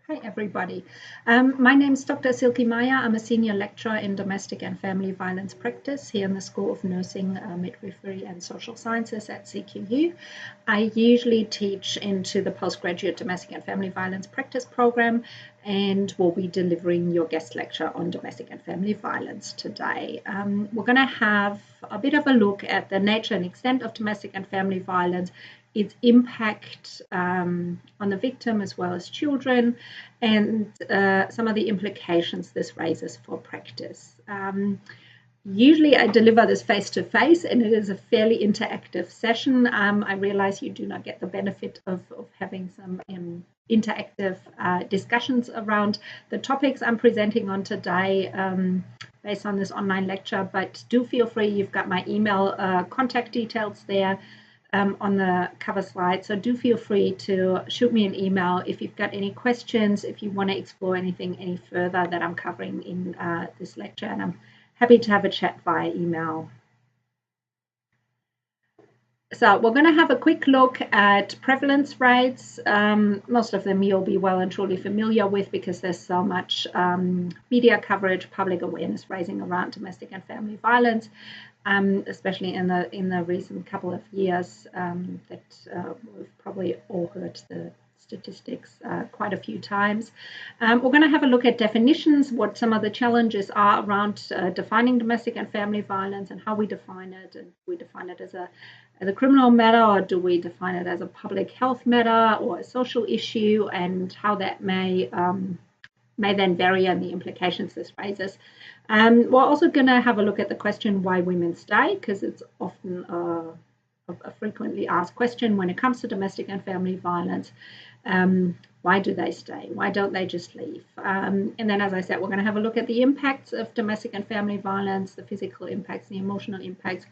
Hi, everybody. My name is Dr. Silke Meyer. I'm a senior lecturer in domestic and family violence practice here in the School of Nursing, Midwifery and Social Sciences at CQU. I usually teach into the postgraduate domestic and family violence practice program and will be delivering your guest lecture on domestic and family violence today. We're going to have a bit of a look at the nature and extent of domestic and family violence, its impact on the victim as well as children, and some of the implications this raises for practice. Usually I deliver this face-to-face, and it is a fairly interactive session. I realize you do not get the benefit of having some interactive discussions around the topics I'm presenting on today based on this online lecture, but do feel free. You've got my email contact details there on the cover slide. So do feel free to shoot me an email if you've got any questions, if you want to explore anything any further that I'm covering in this lecture, and I'm happy to have a chat via email. So we're going to have a quick look at prevalence rates. Most of them you'll be well and truly familiar with because there's so much media coverage, public awareness raising around domestic and family violence. Especially in the recent couple of years, that we've probably all heard the statistics quite a few times. We're going to have a look at definitions, what some of the challenges are around defining domestic and family violence and how we define it. And we define it as a criminal matter, or do we define it as a public health matter or a social issue, and how that may then vary and the implications this raises. We're also going to have a look at the question why women stay, because it's often a frequently asked question when it comes to domestic and family violence. Why do they stay? Why don't they just leave? And then, as I said, we're going to have a look at the impacts of domestic and family violence, the physical impacts, the emotional impacts,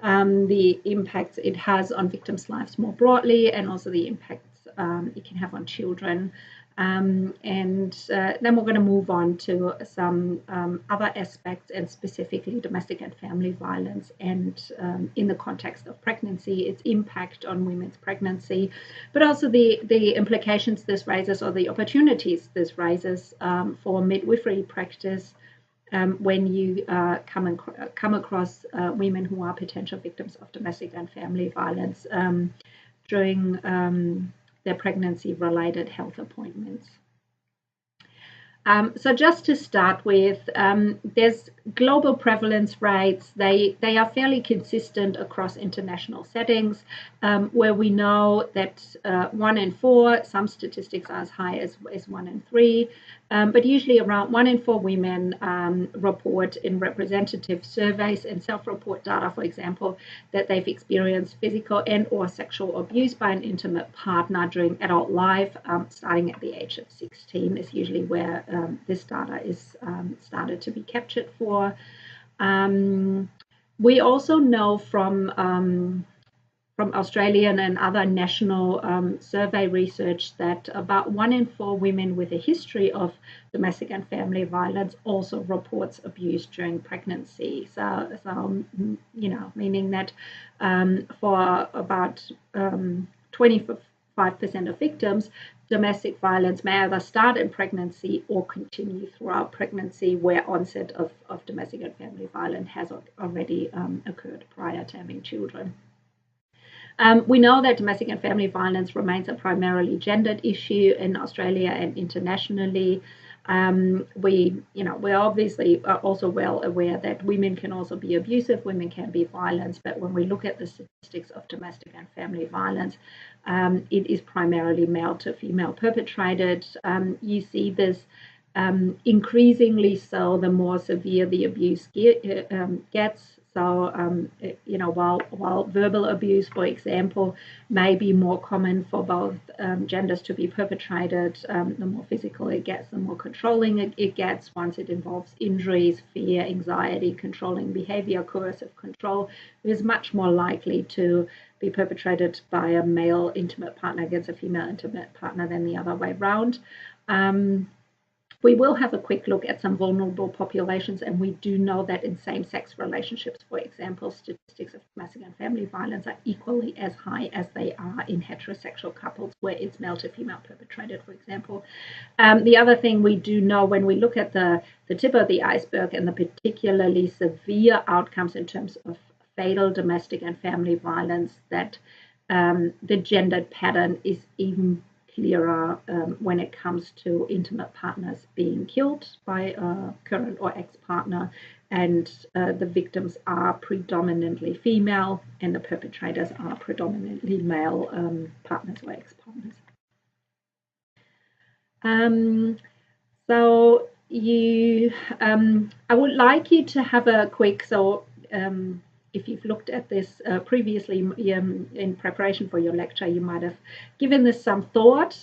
the impacts it has on victims' lives more broadly, and also the impacts it can have on children. And then we're going to move on to some other aspects, and specifically domestic and family violence, and in the context of pregnancy, its impact on women's pregnancy, but also the implications this raises, or the opportunities this raises for midwifery practice when you come across women who are potential victims of domestic and family violence during their pregnancy-related health appointments. So just to start with, there's global prevalence rates. They are fairly consistent across international settings, where we know that 1 in 4, some statistics are as high as 1 in 3, but usually around 1 in 4 women report in representative surveys and self-report data, for example, that they've experienced physical and or sexual abuse by an intimate partner during adult life, starting at the age of 16 is usually where this data is started to be captured for. We also know from Australian and other national survey research that about 1 in 4 women with a history of domestic and family violence also reports abuse during pregnancy. So meaning that for about 25% of victims, domestic violence may either start in pregnancy or continue throughout pregnancy, where onset of domestic and family violence has already occurred prior to having children. We know that domestic and family violence remains a primarily gendered issue in Australia and internationally. We're obviously also well aware that women can also be abusive, women can be violent, but when we look at the statistics of domestic and family violence, it is primarily male to female perpetrated. You see this increasingly so the more severe the abuse gets. So, while verbal abuse, for example, may be more common for both genders to be perpetrated, the more physical it gets, the more controlling it gets. Once it involves injuries, fear, anxiety, controlling behavior, coercive control, it is much more likely to be perpetrated by a male intimate partner against a female intimate partner than the other way around. We will have a quick look at some vulnerable populations, and we do know that in same-sex relationships, for example, statistics of domestic and family violence are equally as high as they are in heterosexual couples where it's male to female perpetrated, for example. The other thing we do know when we look at the tip of the iceberg and the particularly severe outcomes in terms of fatal domestic and family violence, that the gendered pattern is even clearer when it comes to intimate partners being killed by a current or ex-partner, and the victims are predominantly female and the perpetrators are predominantly male partners or ex-partners. So I would like you to have a quick, if you've looked at this previously in preparation for your lecture, you might have given this some thought.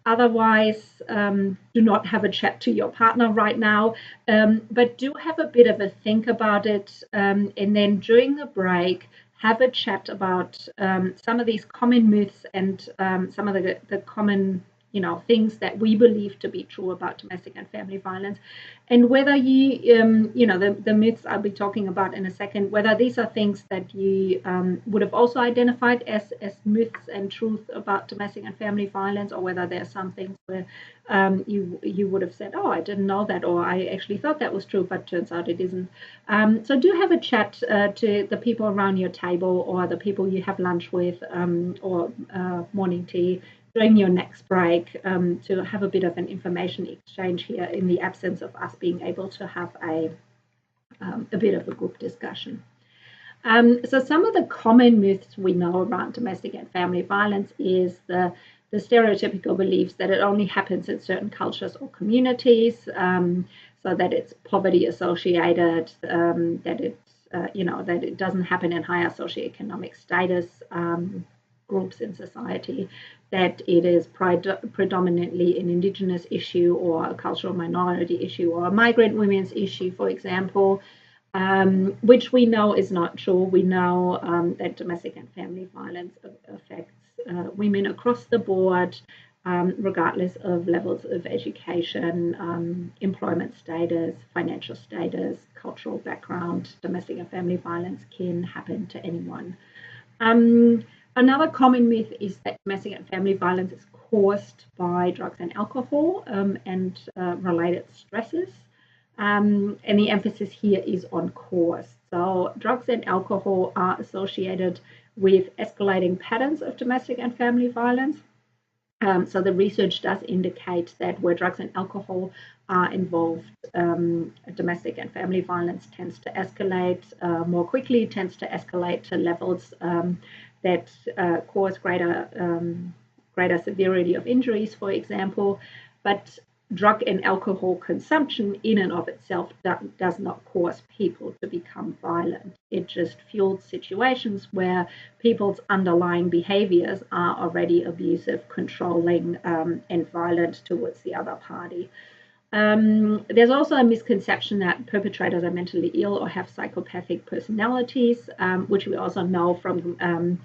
Otherwise, do not have a chat to your partner right now, but do have a bit of a think about it. And then during the break, have a chat about some of these common myths and some of the common things that we believe to be true about domestic and family violence, and whether the myths I'll be talking about in a second, whether these are things that you would have also identified as myths and truth about domestic and family violence, or whether there are some things where you would have said, oh, I didn't know that, or I actually thought that was true, but turns out it isn't. So do have a chat to the people around your table or the people you have lunch with or morning tea during your next break to have a bit of an information exchange here in the absence of us being able to have a bit of a group discussion. So some of the common myths we know around domestic and family violence is the stereotypical beliefs that it only happens in certain cultures or communities, so that it's poverty associated, that it doesn't happen in higher socioeconomic status groups in society, that it is predominantly an Indigenous issue or a cultural minority issue or a migrant women's issue, for example, which we know is not true. We know that domestic and family violence affects women across the board, regardless of levels of education, employment status, financial status, cultural background. Domestic and family violence can happen to anyone. Another common myth is that domestic and family violence is caused by drugs and alcohol and related stresses. And the emphasis here is on cause. So drugs and alcohol are associated with escalating patterns of domestic and family violence. So the research does indicate that where drugs and alcohol are involved, domestic and family violence tends to escalate more quickly, tends to escalate to levels that cause greater severity of injuries, for example. But drug and alcohol consumption in and of itself does not cause people to become violent. It just fuels situations where people's underlying behaviors are already abusive, controlling, and violent towards the other party. There's also a misconception that perpetrators are mentally ill or have psychopathic personalities, which we also know from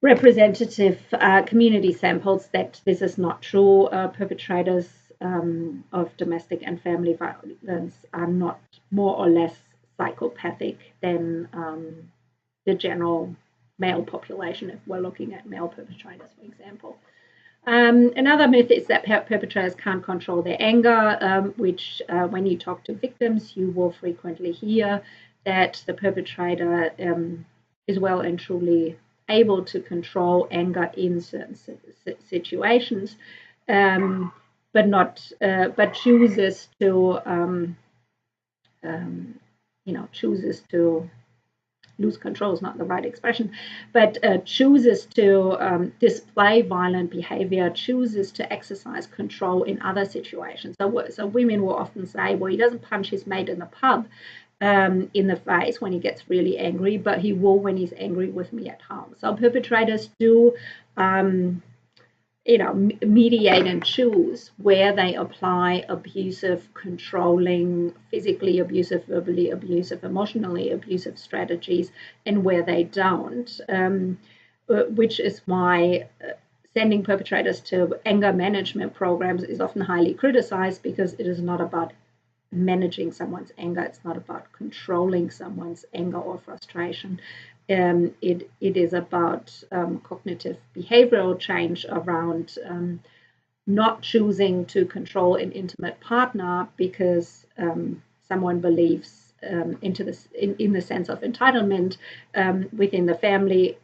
representative community samples that this is not true. Perpetrators of domestic and family violence are not more or less psychopathic than the general male population, if we're looking at male perpetrators, for example. Another myth is that perpetrators can't control their anger, which when you talk to victims, you will frequently hear that the perpetrator is well and truly able to control anger in certain situations, but chooses to lose control is not the right expression, but chooses to display violent behavior, chooses to exercise control in other situations. So women will often say, well, he doesn't punch his mate in the pub in the face when he gets really angry, but he will when he's angry with me at home. So perpetrators do mediate and choose where they apply abusive, controlling, physically abusive, verbally abusive, emotionally abusive strategies, and where they don't, which is why sending perpetrators to anger management programs is often highly criticized because it is not about managing someone's anger. It's not about controlling someone's anger or frustration. It is about cognitive behavioral change around not choosing to control an intimate partner because someone believes in the sense of entitlement within the family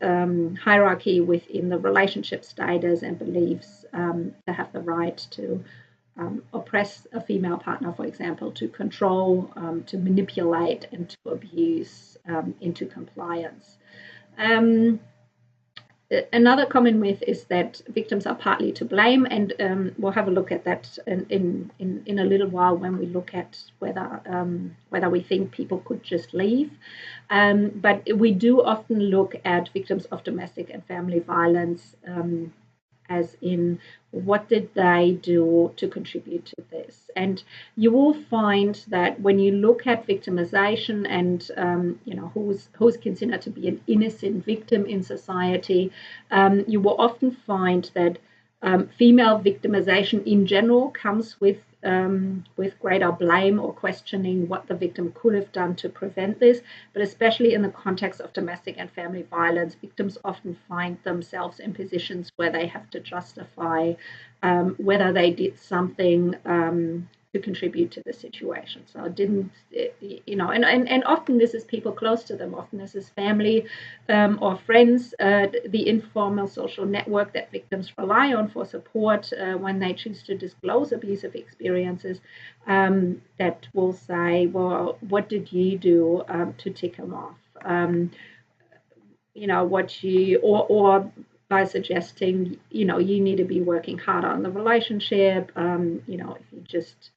hierarchy, within the relationship status, and believes to have the right to oppress a female partner, for example, to control, to manipulate, and to abuse into compliance. Another common myth is that victims are partly to blame, and we'll have a look at that in a little while when we look at whether we think people could just leave. But we do often look at victims of domestic and family violence as in what did they do to contribute to this. And you will find that when you look at victimization and who's considered to be an innocent victim in society, you will often find that female victimization in general comes with greater blame or questioning what the victim could have done to prevent this. But especially in the context of domestic and family violence, victims often find themselves in positions where they have to justify whether they did something to contribute to the situation. So didn't, and often this is people close to them. Often this is family or friends, the informal social network that victims rely on for support when they choose to disclose abusive experiences, that will say, well, what did you do to tick them off? Or by suggesting, you need to be working harder on the relationship, if you just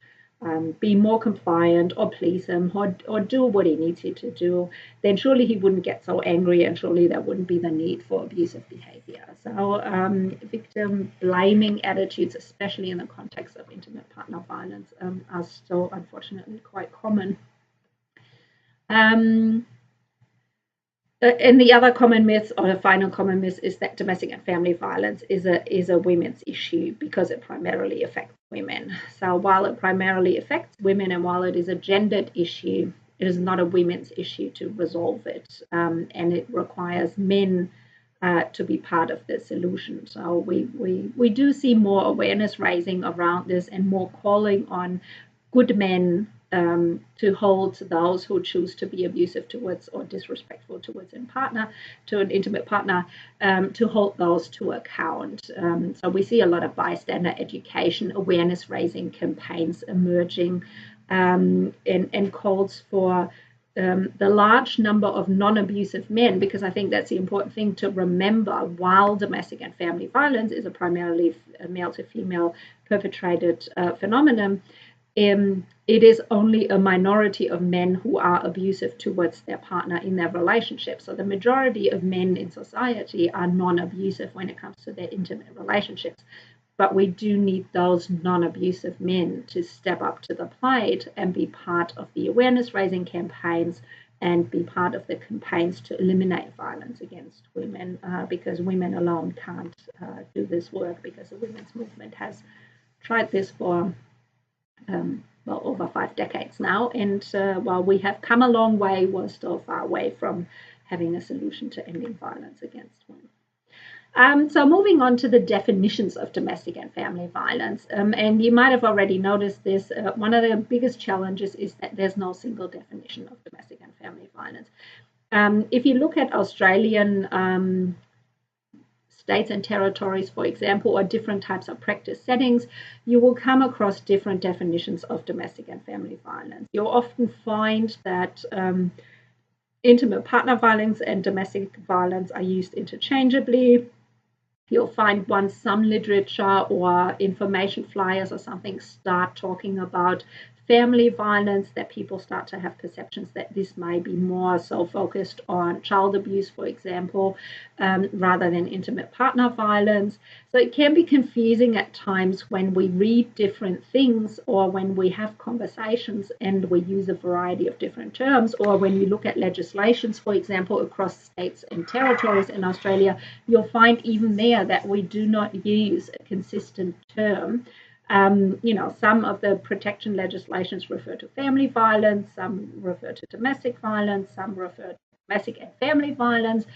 be more compliant or please him or do what he needs you to do, then surely he wouldn't get so angry and surely there wouldn't be the need for abusive behavior. So victim blaming attitudes, especially in the context of intimate partner violence, are still unfortunately quite common. And the other common myth, or the final common myth, is that domestic and family violence is a women's issue because it primarily affects women. So while it primarily affects women and while it is a gendered issue, it is not a women's issue to resolve it, and it requires men to be part of the solution. So we do see more awareness raising around this and more calling on good men to hold those who choose to be abusive towards or disrespectful towards an intimate partner, to hold those to account. So we see a lot of bystander education, awareness raising campaigns emerging, and calls for the large number of non-abusive men, because I think that's the important thing to remember. While domestic and family violence is a primarily male to female perpetrated phenomenon, it is only a minority of men who are abusive towards their partner in their relationship. So the majority of men in society are non-abusive when it comes to their intimate relationships. But we do need those non-abusive men to step up to the plate and be part of the awareness-raising campaigns and be part of the campaigns to eliminate violence against women, because women alone can't do this work, because the women's movement has tried this for over 5 decades now, and while we have come a long way, we're still far away from having a solution to ending violence against women. So moving on to the definitions of domestic and family violence, and you might have already noticed this, one of the biggest challenges is that there's no single definition of domestic and family violence. If you look at Australian states and territories, for example, or different types of practice settings, you will come across different definitions of domestic and family violence. You'll often find that intimate partner violence and domestic violence are used interchangeably. You'll find once some literature or information flyers or something start talking about family violence, that people start to have perceptions that this may be more so focused on child abuse, for example, rather than intimate partner violence. So it can be confusing at times when we read different things, or when we have conversations and we use a variety of different terms, or when you look at legislations, for example, across states and territories in Australia, you'll find even there that we do not use a consistent term. Some of the protection legislations refer to family violence, some refer to domestic violence, some refer to domestic and family violence.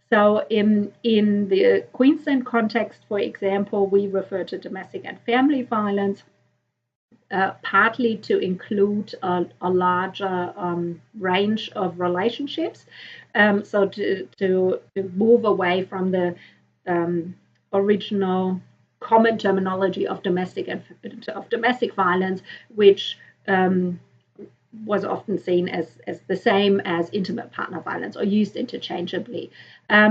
So in the Queensland context, for example, we refer to domestic and family violence partly to include a larger range of relationships. So to move away from the original common terminology of domestic violence, which was often seen as the same as intimate partner violence, or used interchangeably.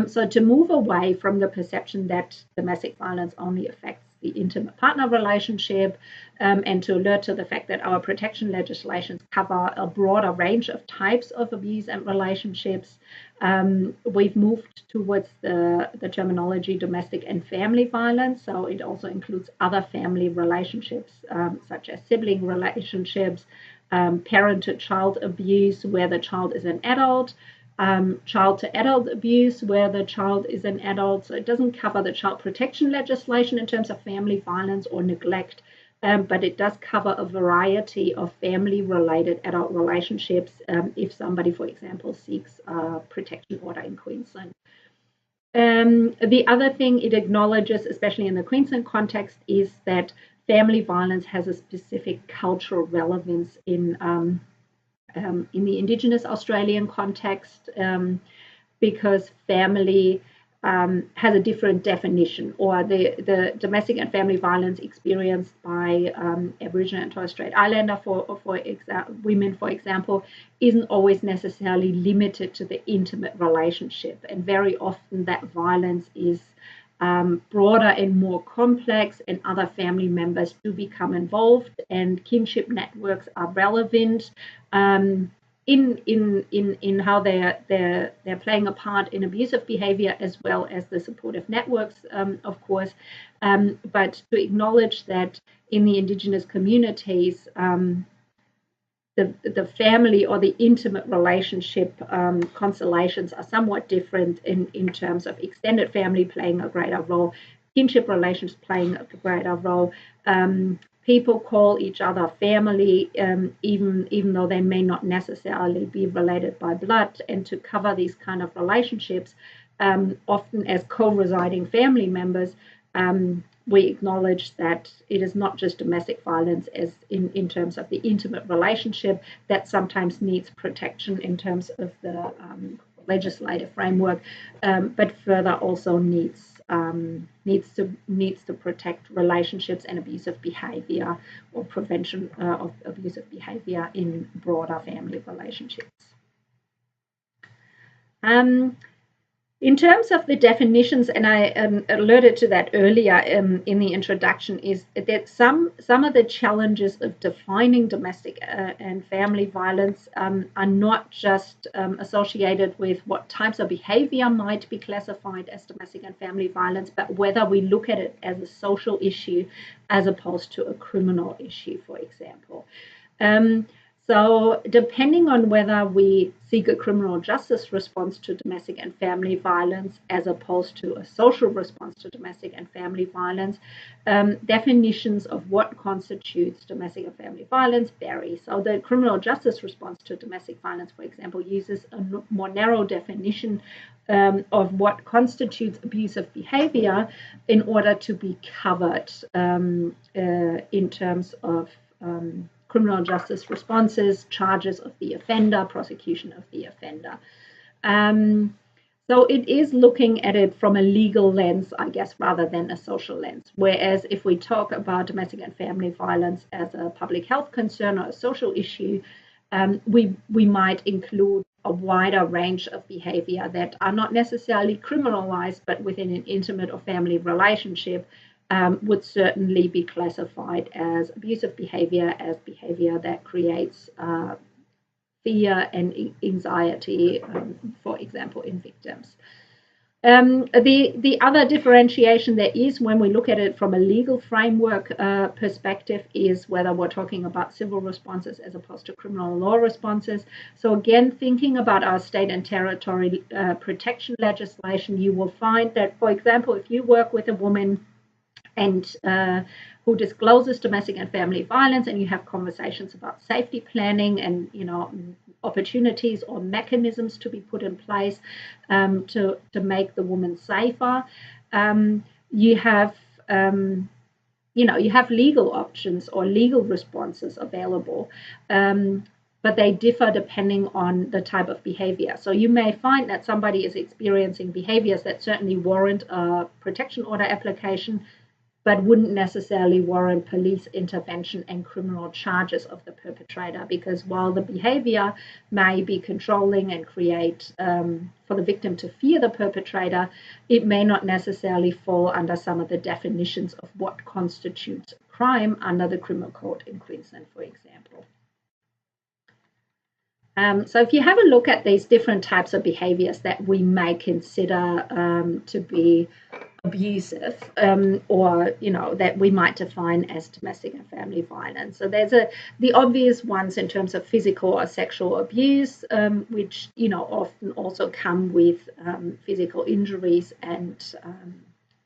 So to move away from the perception that domestic violence only affects the intimate partner relationship, and to alert to the fact that our protection legislations cover a broader range of types of abuse and relationships, we've moved towards the terminology domestic and family violence. So it also includes other family relationships, such as sibling relationships, parent-to-child abuse where the child is an adult, child-to-adult abuse where the child is an adult. So it doesn't cover the child protection legislation in terms of family violence or neglect, but it does cover a variety of family-related adult relationships if somebody, for example, seeks a protection order in Queensland. The other thing it acknowledges, especially in the Queensland context, is that family violence has a specific cultural relevance in the Indigenous Australian context, because family has a different definition, or the domestic and family violence experienced by Aboriginal and Torres Strait Islander women, for example, isn't always necessarily limited to the intimate relationship, and very often that violence is broader and more complex, and other family members do become involved, and kinship networks are relevant in how they're playing a part in abusive behavior, as well as the supportive networks, of course. But to acknowledge that in the Indigenous communities, the family or the intimate relationship constellations are somewhat different in terms of extended family playing a greater role, kinship relations playing a greater role. People call each other family, even though they may not necessarily be related by blood. And to cover these kind of relationships, often as co-residing family members, we acknowledge that it is not just domestic violence as in terms of the intimate relationship that sometimes needs protection in terms of the legislative framework, but further also needs to protect relationships and abusive behavior, or prevention of abusive behavior in broader family relationships. In terms of the definitions, and I alerted to that earlier in the introduction, is that some of the challenges of defining domestic and family violence are not just associated with what types of behavior might be classified as domestic and family violence, but whether we look at it as a social issue as opposed to a criminal issue, for example. So depending on whether we seek a criminal justice response to domestic and family violence as opposed to a social response to domestic and family violence, definitions of what constitutes domestic and family violence vary. So the criminal justice response to domestic violence, for example, uses a more narrow definition of what constitutes abusive behavior in order to be covered in terms of criminal justice responses, charges of the offender, prosecution of the offender. So it is looking at it from a legal lens, I guess, rather than a social lens. Whereas if we talk about domestic and family violence as a public health concern or a social issue, we might include a wider range of behavior that are not necessarily criminalized, but within an intimate or family relationship, would certainly be classified as abusive behavior, as behavior that creates fear and anxiety, for example, in victims. The other differentiation there is, when we look at it from a legal framework perspective, is whether we're talking about civil responses as opposed to criminal law responses. So again, thinking about our state and territory protection legislation, you will find that, for example, if you work with a woman and who discloses domestic and family violence, and you have conversations about safety planning and opportunities or mechanisms to be put in place to make the woman safer, you have you have legal options or legal responses available. But they differ depending on the type of behavior. So you may find that somebody is experiencing behaviors that certainly warrant a protection order application, but wouldn't necessarily warrant police intervention and criminal charges of the perpetrator, because while the behavior may be controlling and create for the victim to fear the perpetrator, it may not necessarily fall under some of the definitions of what constitutes crime under the criminal code in Queensland, for example. So if you have a look at these different types of behaviors that we may consider to be abusive, or that we might define as domestic and family violence. So there's the obvious ones in terms of physical or sexual abuse, which often also come with physical injuries and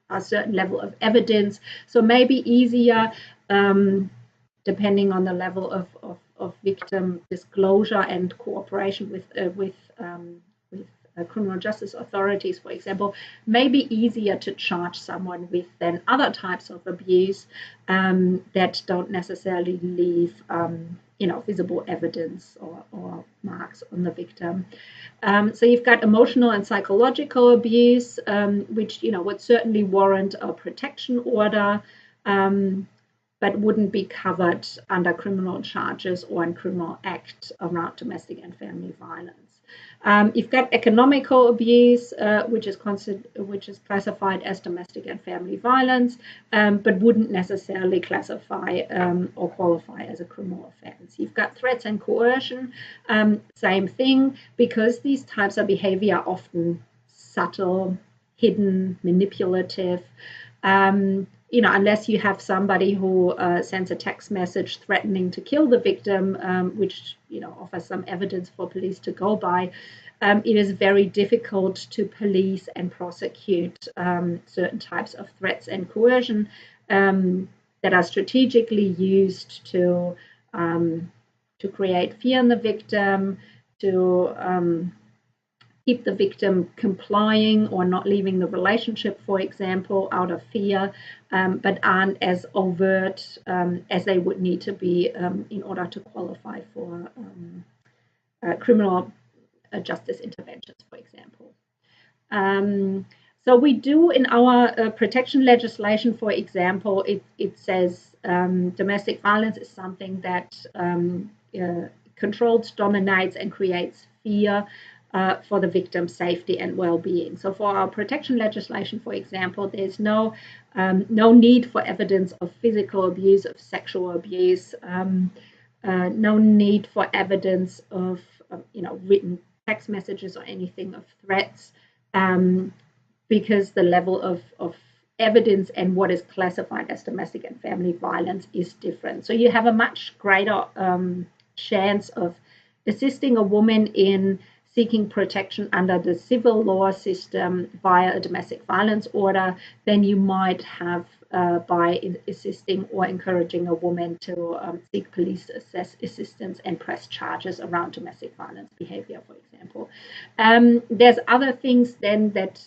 a certain level of evidence. So maybe easier, depending on the level of victim disclosure and cooperation with criminal justice authorities, for example, may be easier to charge someone with than other types of abuse that don't necessarily leave visible evidence or marks on the victim. So you've got emotional and psychological abuse, which would certainly warrant a protection order, but wouldn't be covered under criminal charges or in criminal act around domestic and family violence. You've got economical abuse, which is classified as domestic and family violence, but wouldn't necessarily classify or qualify as a criminal offence. You've got threats and coercion, same thing, because these types of behaviour are often subtle, hidden, manipulative. Unless you have somebody who sends a text message threatening to kill the victim, which offers some evidence for police to go by, it is very difficult to police and prosecute certain types of threats and coercion that are strategically used to create fear in the victim, to keep the victim complying or not leaving the relationship, for example, out of fear, but aren't as overt as they would need to be in order to qualify for criminal justice interventions, for example. So we do in our protection legislation, for example, it says domestic violence is something that controls, dominates, and creates fear for the victim's safety and well-being. So for our protection legislation, for example, there's no need for evidence of physical abuse, of sexual abuse, no need for evidence of written text messages or anything of threats, because the level of evidence and what is classified as domestic and family violence is different. So you have a much greater chance of assisting a woman in seeking protection under the civil law system via a domestic violence order than you might have by assisting or encouraging a woman to seek police assistance and press charges around domestic violence behavior, for example. There's other things then that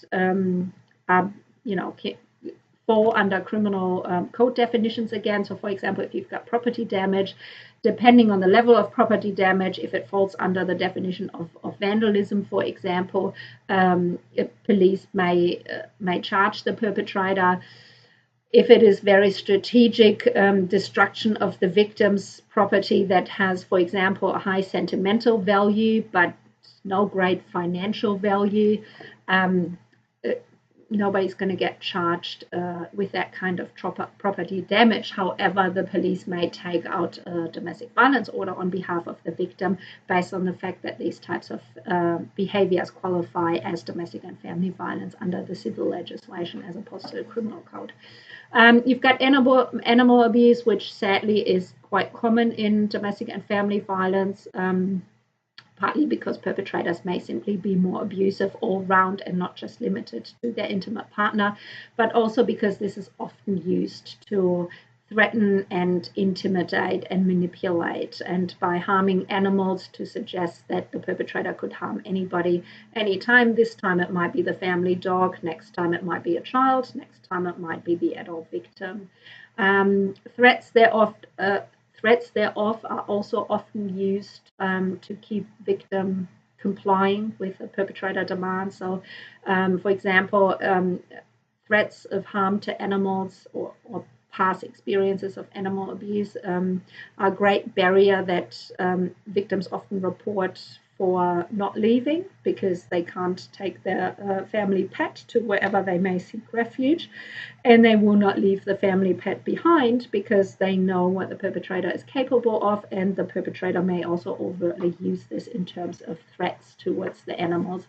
fall under criminal code definitions again. So, for example, if you've got property damage, depending on the level of property damage, if it falls under the definition of vandalism, for example, police may charge the perpetrator. If it is very strategic destruction of the victim's property that has, for example, a high sentimental value but no great financial value, nobody's going to get charged with that kind of property damage. However, the police may take out a domestic violence order on behalf of the victim based on the fact that these types of behaviors qualify as domestic and family violence under the civil legislation as opposed to the criminal code. You've got animal abuse, which sadly is quite common in domestic and family violence. Partly because perpetrators may simply be more abusive all round and not just limited to their intimate partner, but also because this is often used to threaten and intimidate and manipulate, and by harming animals to suggest that the perpetrator could harm anybody anytime. This time it might be the family dog, next time it might be a child, next time it might be the adult victim. Threats thereof are also often used to keep victim complying with the perpetrator demands. So, for example, threats of harm to animals or past experiences of animal abuse are a great barrier that victims often report for not leaving because they can't take their family pet to wherever they may seek refuge, and they will not leave the family pet behind because they know what the perpetrator is capable of, and the perpetrator may also overtly use this in terms of threats towards the animals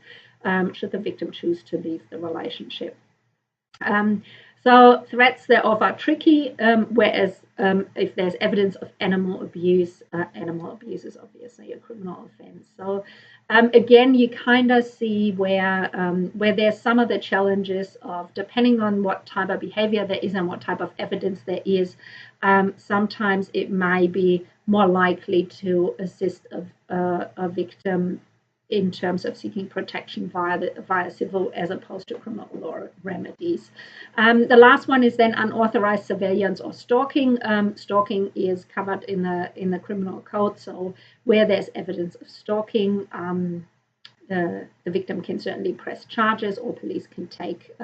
should the victim choose to leave the relationship. So threats thereof are tricky, whereas if there's evidence of animal abuse is obviously a criminal offense. So again, you kind of see where there's some of the challenges of, depending on what type of behavior there is and what type of evidence there is, sometimes it may be more likely to assist a victim in terms of seeking protection via civil as opposed to criminal law remedies. The last one is then unauthorized surveillance or stalking. Stalking is covered in the criminal code, so where there's evidence of stalking, the victim can certainly press charges or police can take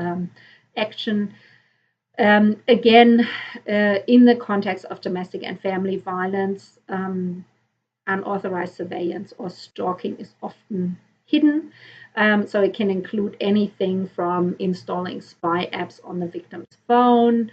action. Again, in the context of domestic and family violence, unauthorized surveillance or stalking is often hidden. So it can include anything from installing spy apps on the victim's phone,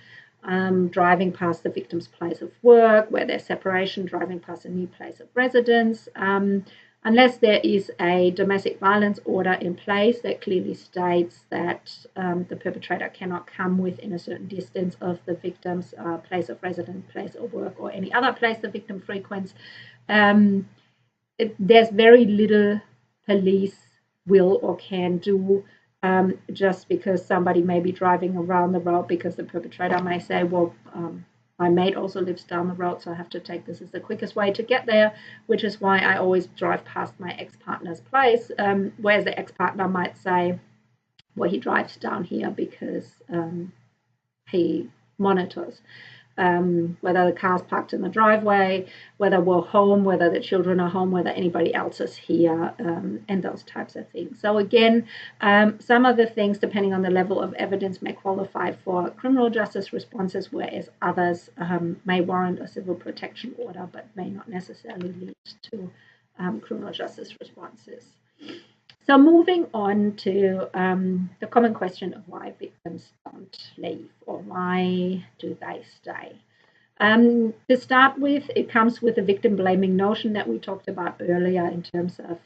driving past the victim's place of work, where there's separation, driving past a new place of residence, unless there is a domestic violence order in place that clearly states that the perpetrator cannot come within a certain distance of the victim's place of residence, place of work, or any other place the victim frequents. There's very little police will or can do just because somebody may be driving around the road, because the perpetrator may say, well, my mate also lives down the road, so I have to take this as the quickest way to get there, which is why I always drive past my ex-partner's place, whereas the ex-partner might say, well, he drives down here because he monitors whether the car's parked in the driveway, whether we're home, whether the children are home, whether anybody else is here, and those types of things. So again, some of the things, depending on the level of evidence, may qualify for criminal justice responses, whereas others may warrant a civil protection order, but may not necessarily lead to criminal justice responses. So moving on to the common question of why victims don't leave, or why do they stay. To start with, it comes with the victim blaming notion that we talked about earlier in terms of,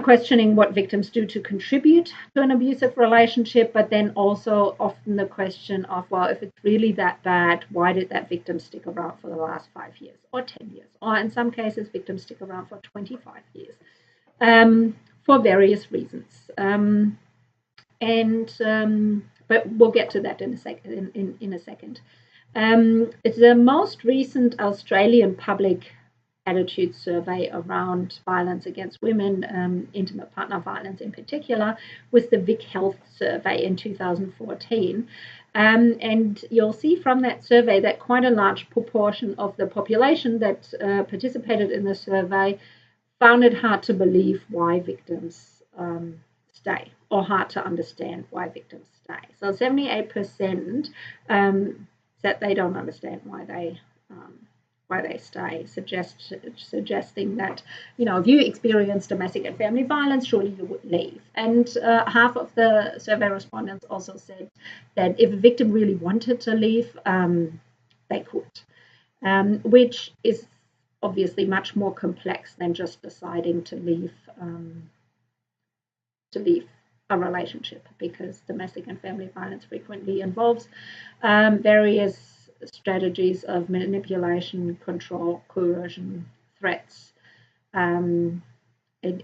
questioning what victims do to contribute to an abusive relationship, but then also often the question of, well, if it's really that bad, why did that victim stick around for the last 5 years or 10 years? Or in some cases, victims stick around for 25 years for various reasons. But we'll get to that in a second. It's the most recent Australian public attitude survey around violence against women, intimate partner violence in particular, was the Vic Health survey in 2014. And you'll see from that survey that quite a large proportion of the population that participated in the survey found it hard to believe why victims stay, or hard to understand why victims stay. So 78% said they don't understand why why they stay, suggesting that, if you experience domestic and family violence, surely you would leave. And half of the survey respondents also said that if a victim really wanted to leave, they could, which is obviously much more complex than just deciding to leave a relationship, because domestic and family violence frequently involves various strategies of manipulation, control, coercion, threats, and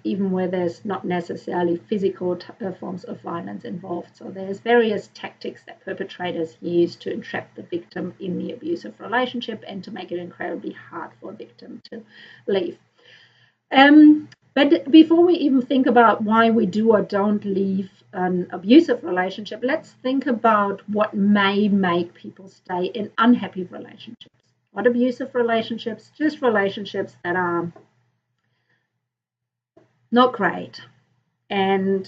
even where there's not necessarily physical forms of violence involved. So there's various tactics that perpetrators use to entrap the victim in the abusive relationship and to make it incredibly hard for a victim to leave. But before we even think about why we do or don't leave an abusive relationship, let's think about what may make people stay in unhappy relationships. Not abusive relationships, just relationships that are not great. And,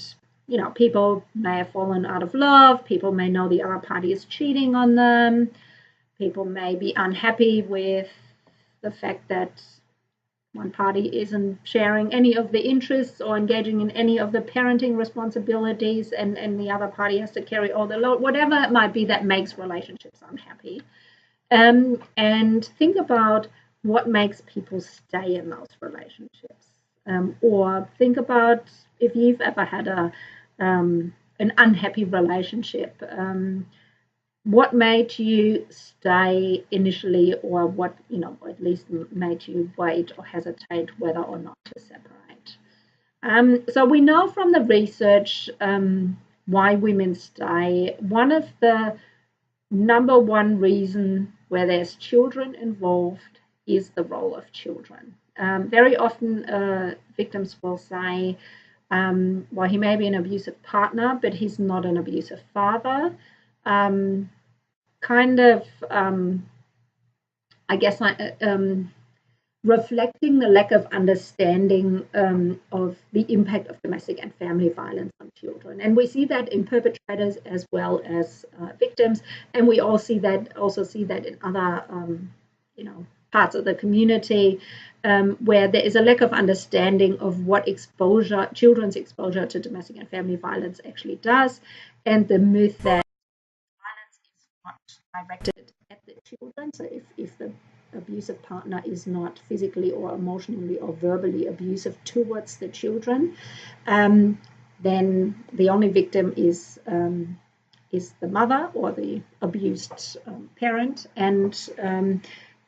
people may have fallen out of love. People may know the other party is cheating on them. People may be unhappy with the fact that one party isn't sharing any of the interests or engaging in any of the parenting responsibilities, and the other party has to carry all the load, whatever it might be that makes relationships unhappy. And think about what makes people stay in those relationships. Or think about if you've ever had an unhappy relationship. What made you stay initially, or what, at least made you wait or hesitate whether or not to separate? So we know from the research why women stay. One of the number one reason where there's children involved is the role of children. Very often victims will say, well, he may be an abusive partner, but he's not an abusive father. Reflecting the lack of understanding of the impact of domestic and family violence on children. And we see that in perpetrators as well as victims. And we also see that in other, parts of the community, where there is a lack of understanding of what children's exposure to domestic and family violence actually does, and the myth that violence is not directed at the children. So if the abusive partner is not physically or emotionally or verbally abusive towards the children, then the only victim is the mother or the abused parent, and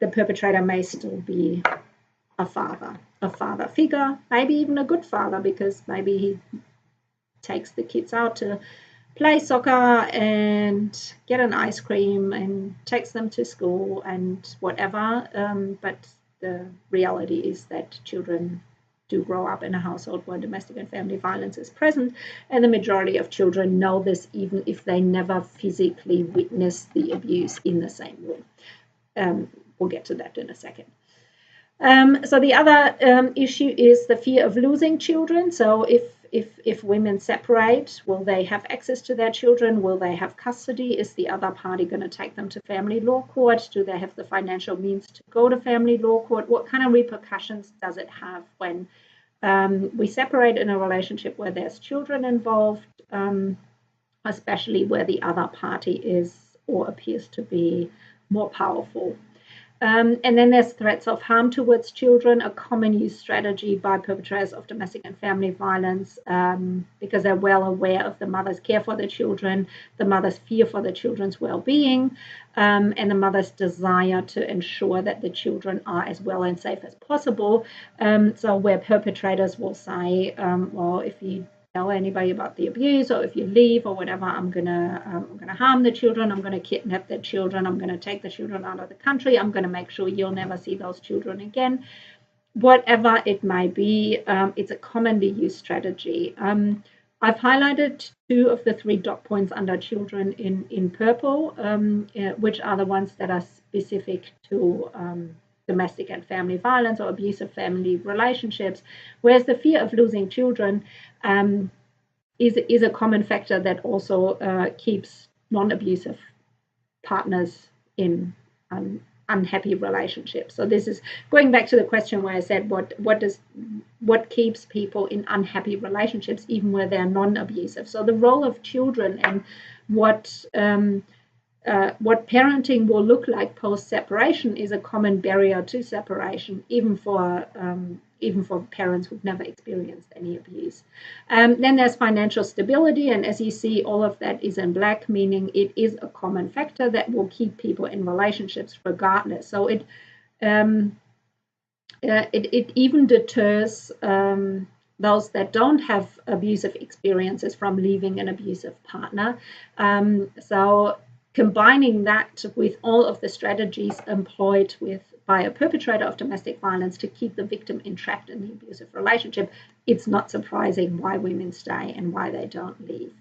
the perpetrator may still be a father figure, maybe even a good father, because maybe he takes the kids out to play soccer and get an ice cream and takes them to school and whatever. But the reality is that children do grow up in a household where domestic and family violence is present, and the majority of children know this even if they never physically witness the abuse in the same room. We'll get to that in a second. So the other issue is the fear of losing children. So if women separate, will they have access to their children? Will they have custody? Is the other party going to take them to family law court? Do they have the financial means to go to family law court? What kind of repercussions does it have when we separate in a relationship where there's children involved, especially where the other party is or appears to be more powerful? And then there's threats of harm towards children, a common use strategy by perpetrators of domestic and family violence, because they're well aware of the mother's care for the children, the mother's fear for the children's well-being, and the mother's desire to ensure that the children are as well and safe as possible. So where perpetrators will say, well, if you tell anybody about the abuse, or if you leave or whatever, I'm gonna harm the children, I'm gonna kidnap the children, I'm gonna take the children out of the country, I'm gonna make sure you'll never see those children again. Whatever it may be, it's a commonly used strategy. I've highlighted 2 of the 3 dot points under children in purple, which are the ones that are specific to domestic and family violence or abusive family relationships, whereas the fear of losing children is a common factor that also keeps non-abusive partners in unhappy relationships. So this is going back to the question where I said what keeps people in unhappy relationships even where they're non-abusive. So the role of children and what parenting will look like post-separation is a common barrier to separation, even for parents who've never experienced any abuse. Then there's financial stability, and as you see, all of that is in black, meaning it is a common factor that will keep people in relationships regardless. So it even deters those that don't have abusive experiences from leaving an abusive partner. So combining that with all of the strategies employed by a perpetrator of domestic violence to keep the victim entrapped in the abusive relationship, it's not surprising why women stay and why they don't leave.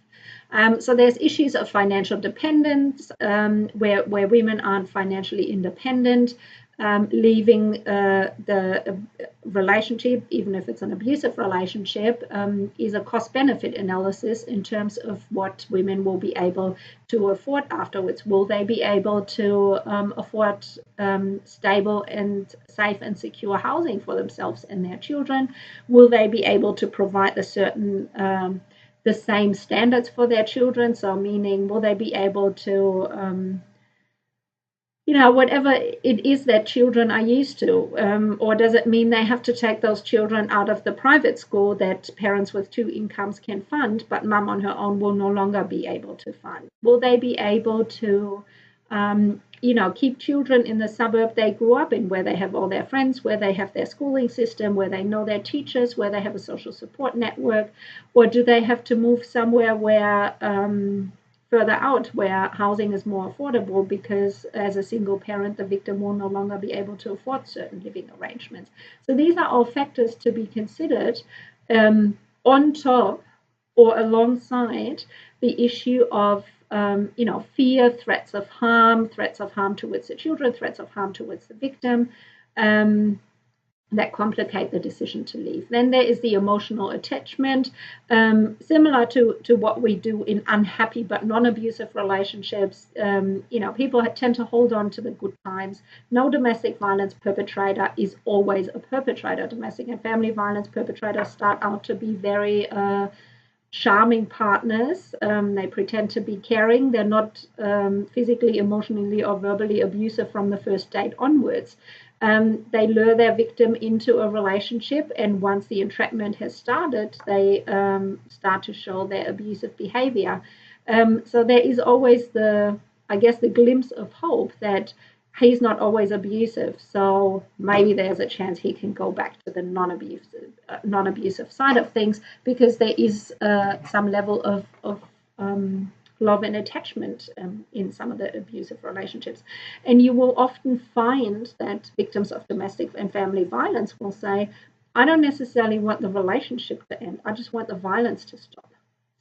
So there's issues of financial dependence, where women aren't financially independent. Leaving the relationship, even if it's an abusive relationship, is a cost-benefit analysis in terms of what women will be able to afford afterwards. Will they be able to afford stable and safe and secure housing for themselves and their children? Will they be able to provide the same standards for their children? So meaning, will they be able to whatever it is that children are used to, or does it mean they have to take those children out of the private school that parents with two incomes can fund, but mum on her own will no longer be able to fund? Will they be able to, keep children in the suburb they grew up in, where they have all their friends, where they have their schooling system, where they know their teachers, where they have a social support network, or do they have to move somewhere where further out where housing is more affordable, because as a single parent, the victim will no longer be able to afford certain living arrangements? So these are all factors to be considered on top or alongside the issue of fear, threats of harm towards the children, threats of harm towards the victim, that complicate the decision to leave. Then there is the emotional attachment, similar to what we do in unhappy but non-abusive relationships. People tend to hold on to the good times. No domestic violence perpetrator is always a perpetrator. Domestic and family violence perpetrators start out to be very charming partners. They pretend to be caring. They're not physically, emotionally, or verbally abusive from the first date onwards. They lure their victim into a relationship, and once the entrapment has started, they start to show their abusive behavior. So there is always the glimpse of hope that he's not always abusive, so maybe there's a chance he can go back to the non-abusive side of things, because there is some level of love and attachment in some of the abusive relationships. And you will often find that victims of domestic and family violence will say, I don't necessarily want the relationship to end, I just want the violence to stop.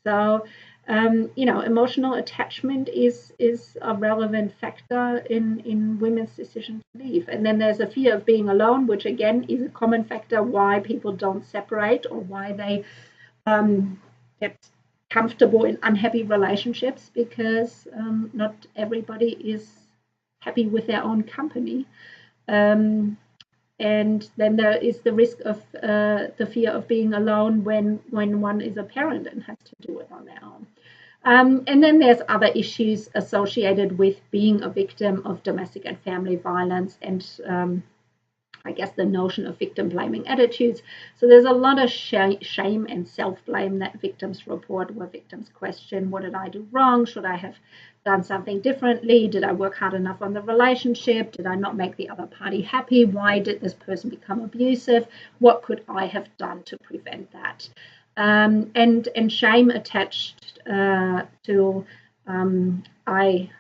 So emotional attachment is a relevant factor in women's decision to leave. And then there's a fear of being alone, which again is a common factor why people don't separate, or why they get comfortable in unhappy relationships, because not everybody is happy with their own company. And then there is the risk of the fear of being alone when one is a parent and has to do it on their own. And then there's other issues associated with being a victim of domestic and family violence, and the notion of victim blaming attitudes. So there's a lot of shame and self-blame that victims report, where victims question, what did I do wrong? Should I have done something differently? Did I work hard enough on the relationship? Did I not make the other party happy? Why did this person become abusive? What could I have done to prevent that? And shame attached to I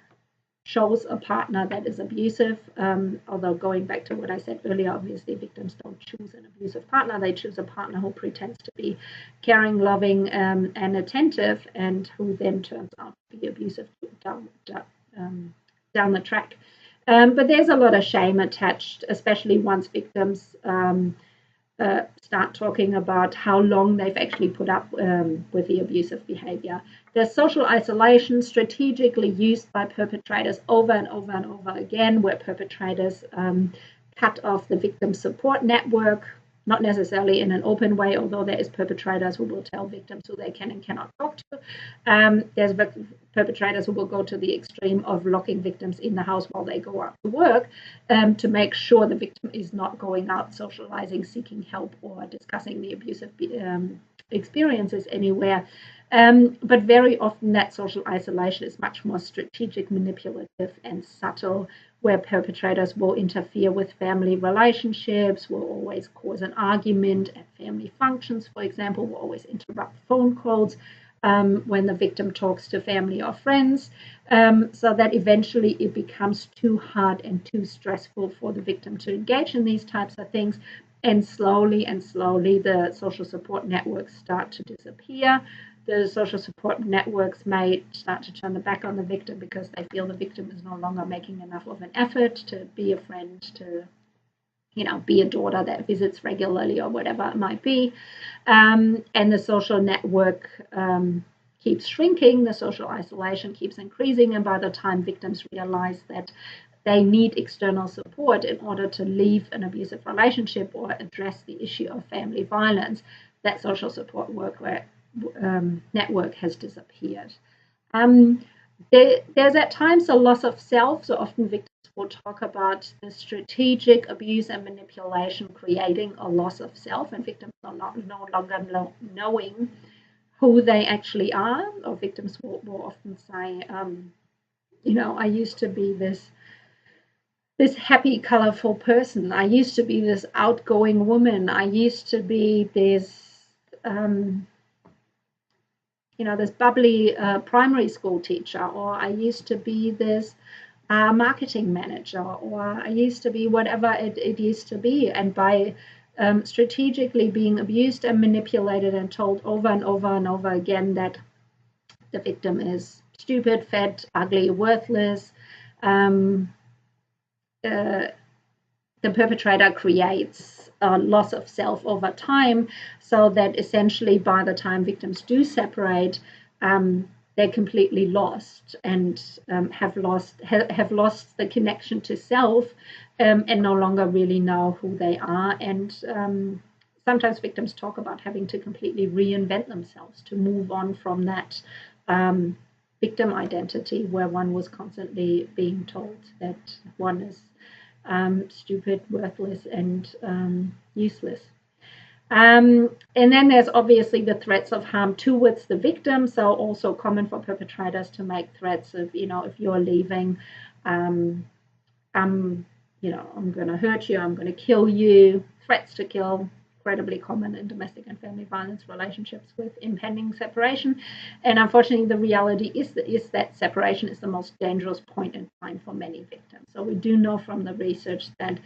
chose a partner that is abusive, although going back to what I said earlier, obviously victims don't choose an abusive partner. They choose a partner who pretends to be caring, loving, and attentive, and who then turns out to be abusive down the track. But there's a lot of shame attached, especially once victims start talking about how long they've actually put up with the abusive behavior. There's social isolation strategically used by perpetrators over and over and over again, where perpetrators cut off the victim support network, not necessarily in an open way, although there is perpetrators who will tell victims who they can and cannot talk to. There's perpetrators who will go to the extreme of locking victims in the house while they go out to work to make sure the victim is not going out socializing, seeking help, or discussing the abusive experiences anywhere. But very often that social isolation is much more strategic, manipulative, and subtle, where perpetrators will interfere with family relationships, will always cause an argument at family functions, for example, will always interrupt phone calls when the victim talks to family or friends, so that eventually it becomes too hard and too stressful for the victim to engage in these types of things. And slowly the social support networks start to disappear. The social support networks may start to turn their back on the victim because they feel the victim is no longer making enough of an effort to be a friend, to be a daughter that visits regularly or whatever it might be. And the social network keeps shrinking, the social isolation keeps increasing, and by the time victims realize that they need external support in order to leave an abusive relationship or address the issue of family violence, that social support network has disappeared. There's at times a loss of self, so often victims will talk about the strategic abuse and manipulation creating a loss of self, and victims are no longer knowing who they actually are, or victims will often say, I used to be this happy, colorful person. I used to be this outgoing woman. I used to be this this bubbly primary school teacher, or I used to be this marketing manager, or I used to be whatever it used to be. And by strategically being abused and manipulated and told over and over and over again that the victim is stupid, fat, ugly, worthless, the perpetrator creates a loss of self over time, so that essentially by the time victims do separate, they're completely lost and have lost the connection to self, and no longer really know who they are. And sometimes victims talk about having to completely reinvent themselves to move on from that victim identity, where one was constantly being told that one is stupid, worthless, and useless. And then there's obviously the threats of harm towards the victim. So also common for perpetrators to make threats of, if you're leaving, I'm going to hurt you, I'm going to kill you. Threats to kill, incredibly common in domestic and family violence relationships with impending separation. And unfortunately, the reality is that separation is the most dangerous point in time for many victims. So we do know from the research that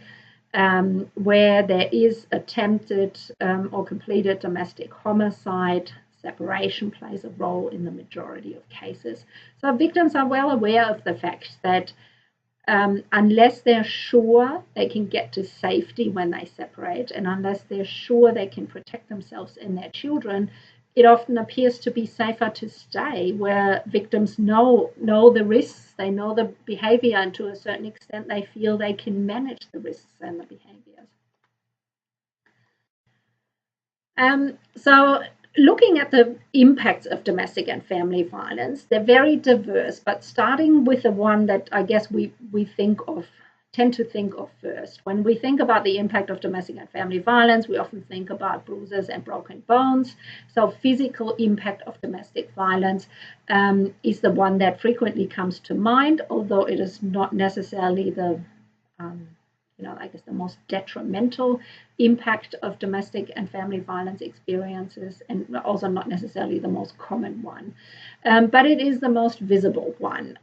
where there is attempted or completed domestic homicide, separation plays a role in the majority of cases. So victims are well aware of the fact that unless they're sure they can get to safety when they separate, and unless they're sure they can protect themselves and their children, it often appears to be safer to stay where victims know the risks, they know the behavior, and to a certain extent they feel they can manage the risks and the behaviors. So looking at the impacts of domestic and family violence, they're very diverse, but starting with the one that I guess we tend to think of first. When we think about the impact of domestic and family violence, we often think about bruises and broken bones. So physical impact of domestic violence is the one that frequently comes to mind, although it is not necessarily the the most detrimental impact of domestic and family violence experiences, and also not necessarily the most common one. But it is the most visible one.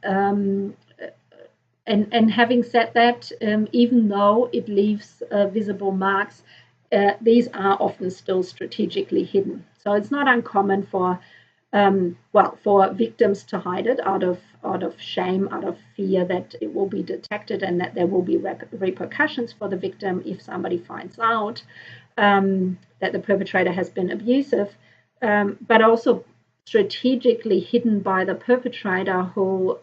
And having said that, even though it leaves visible marks, these are often still strategically hidden. So it's not uncommon for victims to hide it out of shame, out of fear that it will be detected and that there will be repercussions for the victim if somebody finds out. that the perpetrator has been abusive, but also strategically hidden by the perpetrator, who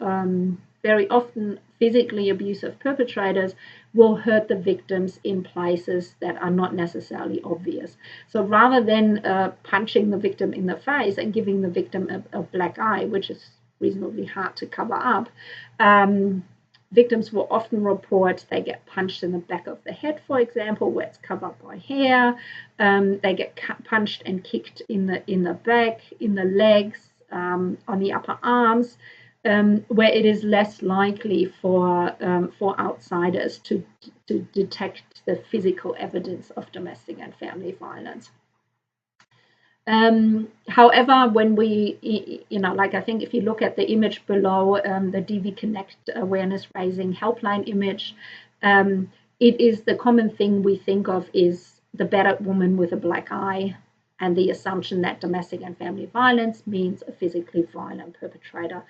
very often physically abusive perpetrators will hurt the victims in places that are not necessarily obvious. So rather than punching the victim in the face and giving the victim a black eye, which is reasonably hard to cover up, victims will often report they get punched in the back of the head, for example, where it's covered by hair. They get punched and kicked in the back, in the legs, on the upper arms, where it is less likely for outsiders to detect the physical evidence of domestic and family violence. However, when we, like I think if you look at the image below, the DV Connect awareness raising helpline image, it is the common thing we think of is the battered woman with a black eye, and the assumption that domestic and family violence means a physically violent perpetrator,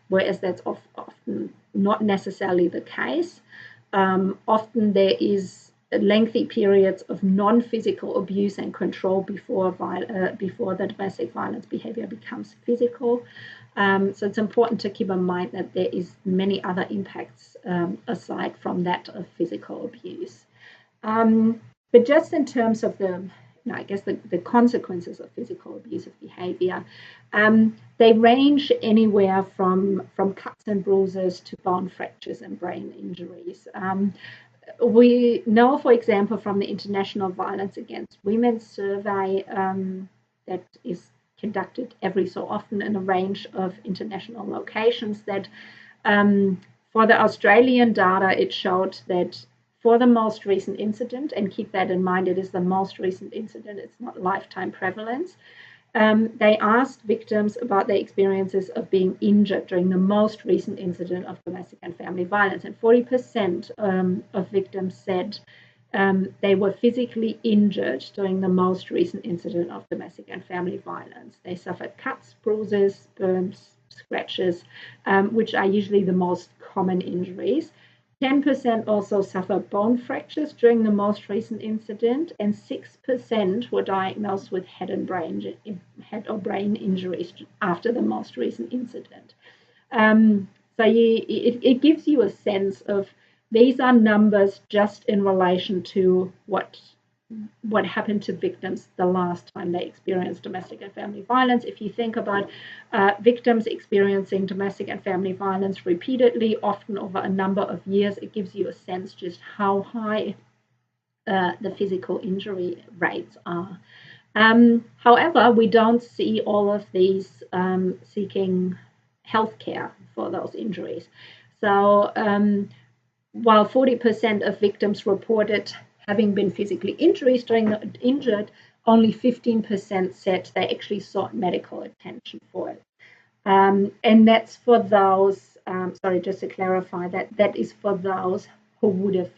whereas that's often not necessarily the case. Often there is lengthy periods of non-physical abuse and control before the domestic violence behavior becomes physical. So it's important to keep in mind that there is many other impacts aside from that of physical abuse. But just in terms of the consequences of physical abusive behavior, they range anywhere from cuts and bruises to bone fractures and brain injuries. We know, for example, from the International Violence Against Women survey that is conducted every so often in a range of international locations, that for the Australian data, it showed that for the most recent incident, and keep that in mind, it is the most recent incident, it's not lifetime prevalence, they asked victims about their experiences of being injured during the most recent incident of domestic and family violence. And 40% of victims said they were physically injured during the most recent incident of domestic and family violence. They suffered cuts, bruises, burns, scratches, which are usually the most common injuries. 10% also suffered bone fractures during the most recent incident, and 6% were diagnosed with head or brain injuries after the most recent incident. So it gives you a sense of these are numbers just in relation to what happened to victims the last time they experienced domestic and family violence. If you think about victims experiencing domestic and family violence repeatedly, often over a number of years, it gives you a sense just how high the physical injury rates are. However, we don't see all of these seeking healthcare for those injuries. So while 40% of victims reported having been physically injured, only 15% said they actually sought medical attention for it. And that's for those, just to clarify, that is for those who would have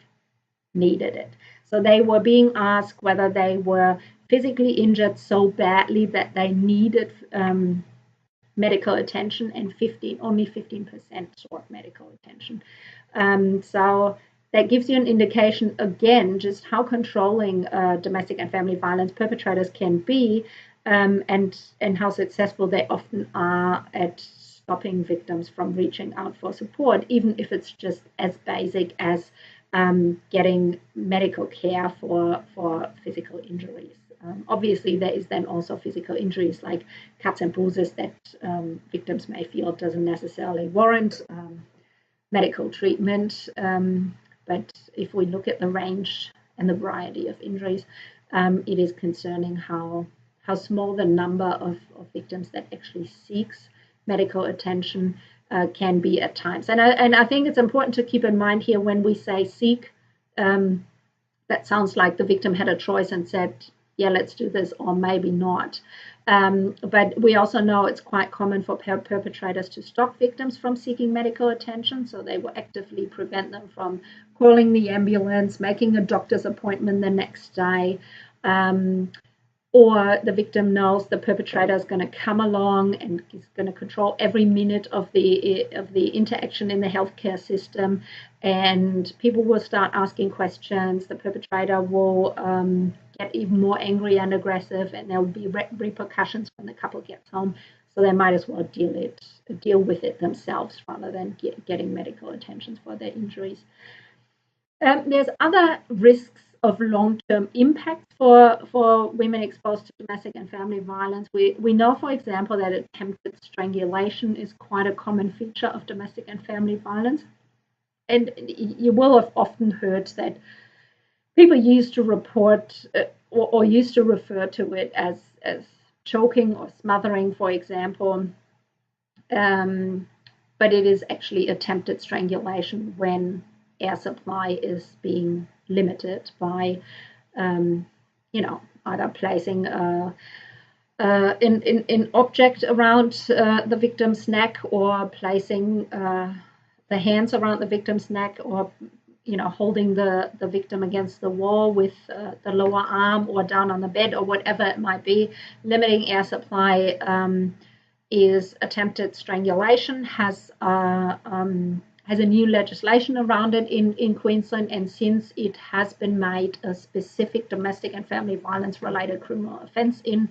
needed it. So they were being asked whether they were physically injured so badly that they needed medical attention, and only 15% sought medical attention. So that gives you an indication, again, just how controlling domestic and family violence perpetrators can be, and how successful they often are at stopping victims from reaching out for support, even if it's just as basic as getting medical care for physical injuries. Obviously, there is then also physical injuries like cuts and bruises that victims may feel doesn't necessarily warrant medical treatment. But if we look at the range and the variety of injuries, it is concerning how small the number of victims that actually seeks medical attention can be at times. And I think it's important to keep in mind here when we say seek, that sounds like the victim had a choice and said, yeah, let's do this, or maybe not. But we also know it's quite common for perpetrators to stop victims from seeking medical attention. So they will actively prevent them from calling the ambulance, making a doctor's appointment the next day. or the victim knows the perpetrator is going to come along and is going to control every minute of the interaction in the healthcare system, and people will start asking questions. The perpetrator will get even more angry and aggressive, and there will be repercussions when the couple gets home. So they might as well deal with it themselves rather than getting medical attention for their injuries. There's other risks of long-term impact for women exposed to domestic and family violence. We know, for example, that attempted strangulation is quite a common feature of domestic and family violence. And you will have often heard that people used to report or used to refer to it as choking or smothering, for example. But it is actually attempted strangulation when air supply is being limited by, either placing an object around the victim's neck, or placing the hands around the victim's neck, or holding the victim against the wall with the lower arm, or down on the bed, or whatever it might be. Limiting air supply is attempted strangulation, has a new legislation around it in Queensland, and since it has been made a specific domestic and family violence related criminal offence in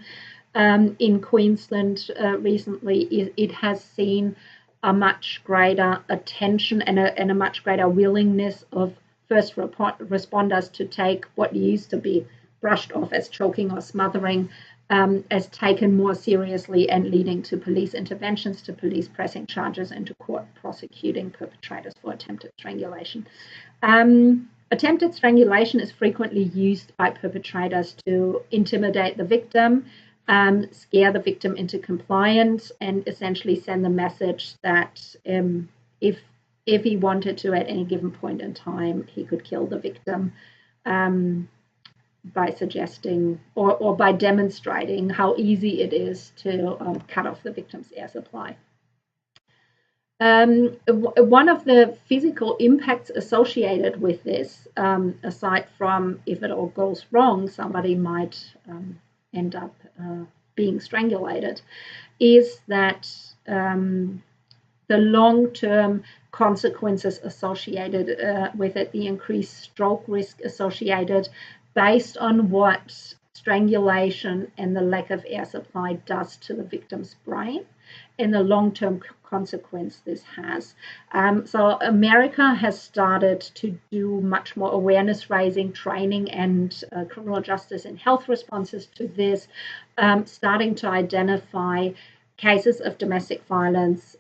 Queensland recently, it has seen a much greater attention and a much greater willingness of first responders to take what used to be brushed off as choking or smothering as taken more seriously, and leading to police interventions, to police pressing charges, and to court prosecuting perpetrators for attempted strangulation. Attempted strangulation is frequently used by perpetrators to intimidate the victim, scare the victim into compliance, and essentially send the message that if he wanted to at any given point in time, he could kill the victim, by suggesting or by demonstrating how easy it is to cut off the victim's air supply. One of the physical impacts associated with this, aside from if it all goes wrong, somebody might end up being strangulated, is that the long-term consequences associated with it, the increased stroke risk associated, based on what strangulation and the lack of air supply does to the victim's brain, and the long-term consequence this has. So America has started to do much more awareness raising, training, and criminal justice and health responses to this, starting to identify cases of domestic violence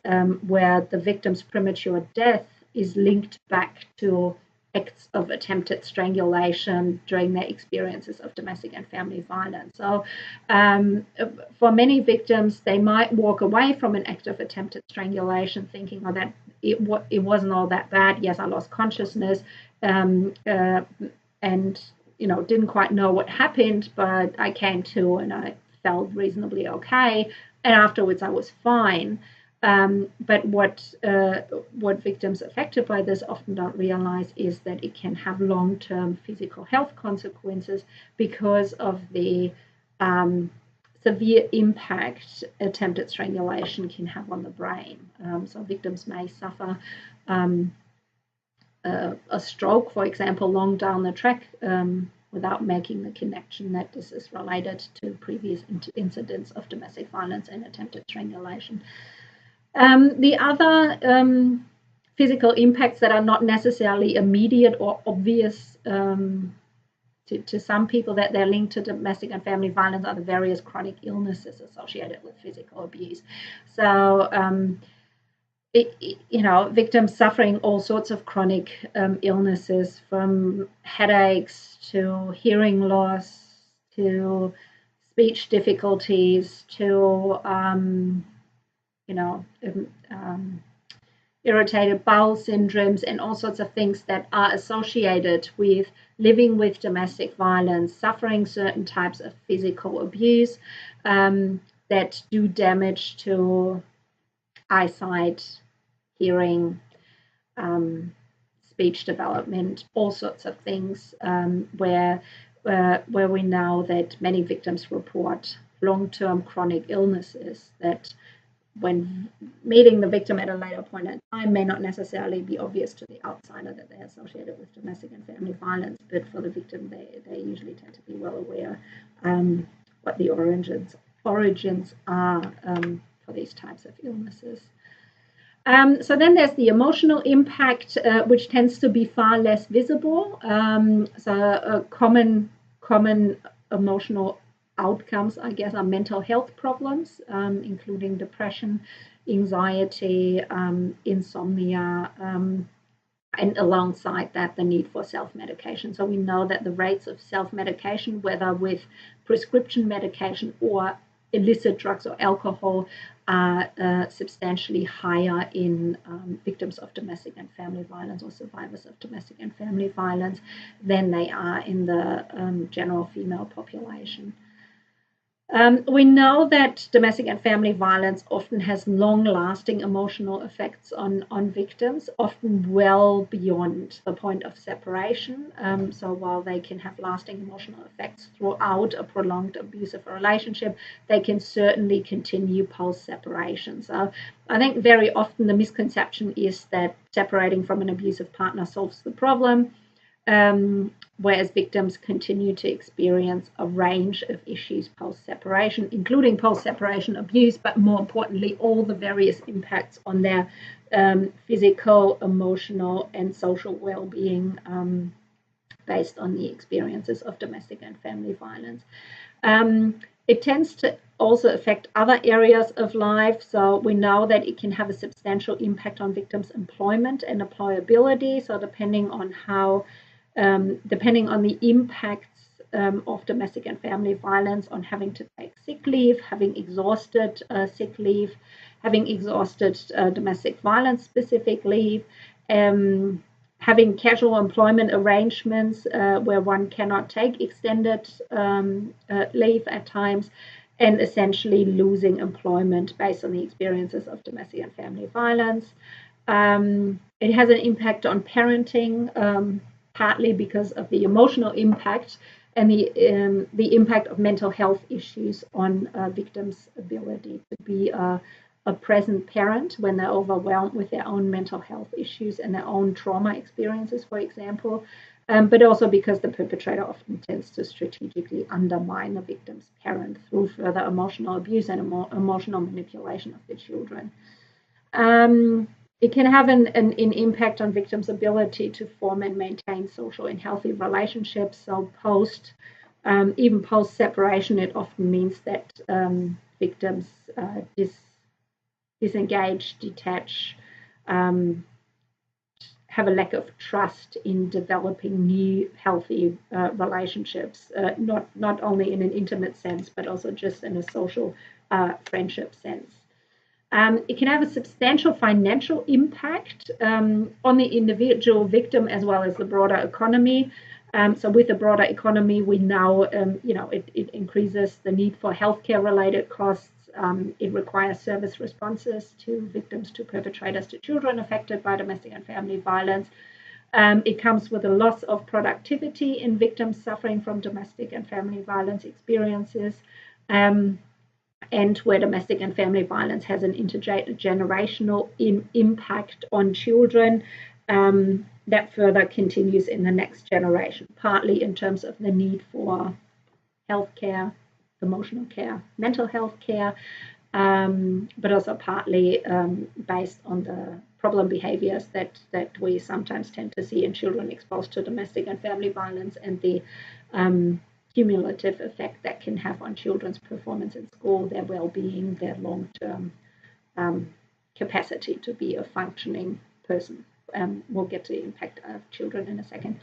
where the victim's premature death is linked back to acts of attempted strangulation during their experiences of domestic and family violence. So for many victims, they might walk away from an act of attempted strangulation thinking, oh, that it wasn't all that bad. Yes, I lost consciousness and didn't quite know what happened, but I came to and I felt reasonably okay, and afterwards I was fine. But what victims affected by this often don't realize is that it can have long-term physical health consequences because of the severe impact attempted strangulation can have on the brain. So victims may suffer a stroke, for example, long down the track, without making the connection that this is related to previous incidents of domestic violence and attempted strangulation. The other physical impacts that are not necessarily immediate or obvious to some people that they're linked to domestic and family violence are the various chronic illnesses associated with physical abuse. So, victims suffering all sorts of chronic illnesses, from headaches to hearing loss to speech difficulties to irritated bowel syndromes, and all sorts of things that are associated with living with domestic violence, suffering certain types of physical abuse that do damage to eyesight, hearing, speech development, all sorts of things where where we know that many victims report long-term chronic illnesses that when meeting the victim at a later point in time may not necessarily be obvious to the outsider that they're associated with domestic and family violence, but for the victim, they usually tend to be well aware what the origins are for these types of illnesses. So then there's the emotional impact, which tends to be far less visible. So common emotional outcomes, I guess, are mental health problems, including depression, anxiety, insomnia, and alongside that, the need for self-medication. So we know that the rates of self-medication, whether with prescription medication or illicit drugs or alcohol, are substantially higher in victims of domestic and family violence or survivors of domestic and family violence than they are in the general female population. We know that domestic and family violence often has long-lasting emotional effects on victims, often well beyond the point of separation. So while they can have lasting emotional effects throughout a prolonged abusive relationship, they can certainly continue post-separation. So I think very often the misconception is that separating from an abusive partner solves the problem. Whereas victims continue to experience a range of issues post-separation, including post-separation abuse, but more importantly, all the various impacts on their physical, emotional, and social well-being based on the experiences of domestic and family violence. It tends to also affect other areas of life. So we know that it can have a substantial impact on victims' employment and employability. So depending on the impacts of domestic and family violence on having to take sick leave, having exhausted sick leave, having exhausted domestic violence specific leave, having casual employment arrangements where one cannot take extended leave at times, and essentially losing employment based on the experiences of domestic and family violence. It has an impact on parenting, partly because of the emotional impact and the impact of mental health issues on victims' ability to be a present parent when they're overwhelmed with their own mental health issues and their own trauma experiences, for example, but also because the perpetrator often tends to strategically undermine the victim's parent through further emotional abuse and emotional manipulation of the children. It can have an impact on victims' ability to form and maintain social and healthy relationships. So even post-separation, it often means that victims disengage, detach, have a lack of trust in developing new healthy relationships, not only in an intimate sense, but also just in a social friendship sense. It can have a substantial financial impact on the individual victim as well as the broader economy. So with the broader economy, we know, it increases the need for healthcare related costs. It requires service responses to victims, to perpetrators, to children affected by domestic and family violence. It comes with a loss of productivity in victims suffering from domestic and family violence experiences. And where domestic and family violence has an intergenerational impact on children, that further continues in the next generation, partly in terms of the need for healthcare, emotional care, mental health care, but also partly based on the problem behaviors that we sometimes tend to see in children exposed to domestic and family violence, and the cumulative effect that can have on children's performance in school, their well-being, their long-term capacity to be a functioning person. We'll get to the impact of children in a second.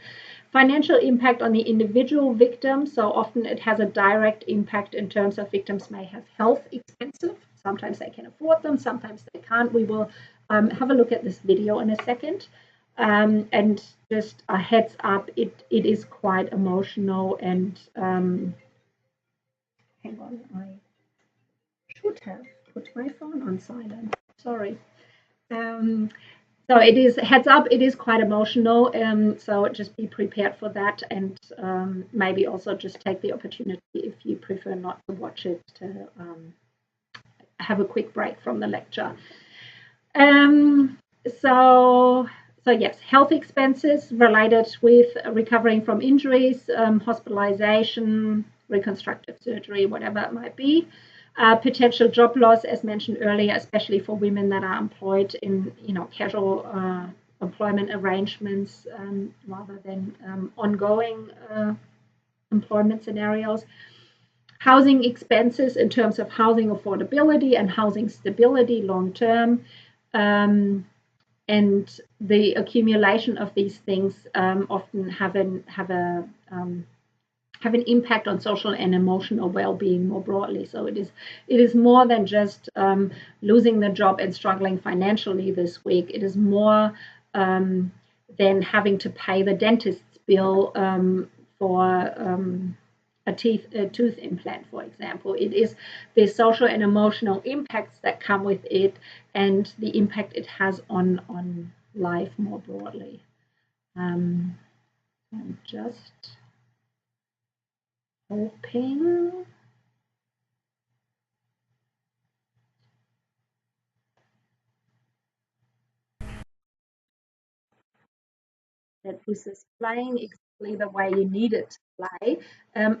Financial impact on the individual victim. So often it has a direct impact in terms of victims may have health expenses. Sometimes they can afford them, sometimes they can't. We will have a look at this video in a second. And just a heads up, it is quite emotional, and hang on, I should have put my phone on silent. Sorry. So it is, heads up, it is quite emotional. So just be prepared for that, and maybe also just take the opportunity, if you prefer not to watch it, to have a quick break from the lecture. Um, so, so yes, health expenses related with recovering from injuries, hospitalization, reconstructive surgery, whatever it might be. Potential job loss, as mentioned earlier, especially for women that are employed in, casual employment arrangements, rather than ongoing employment scenarios. Housing expenses in terms of housing affordability and housing stability long term. Um, and the accumulation of these things often have an impact on social and emotional well-being more broadly. So it is more than just losing the job and struggling financially this week. It is more than having to pay the dentist's bill for a tooth implant, for example. It is the social and emotional impacts that come with it, and the impact it has on life more broadly. I'm just hoping that this is playing exactly the way you need it to play.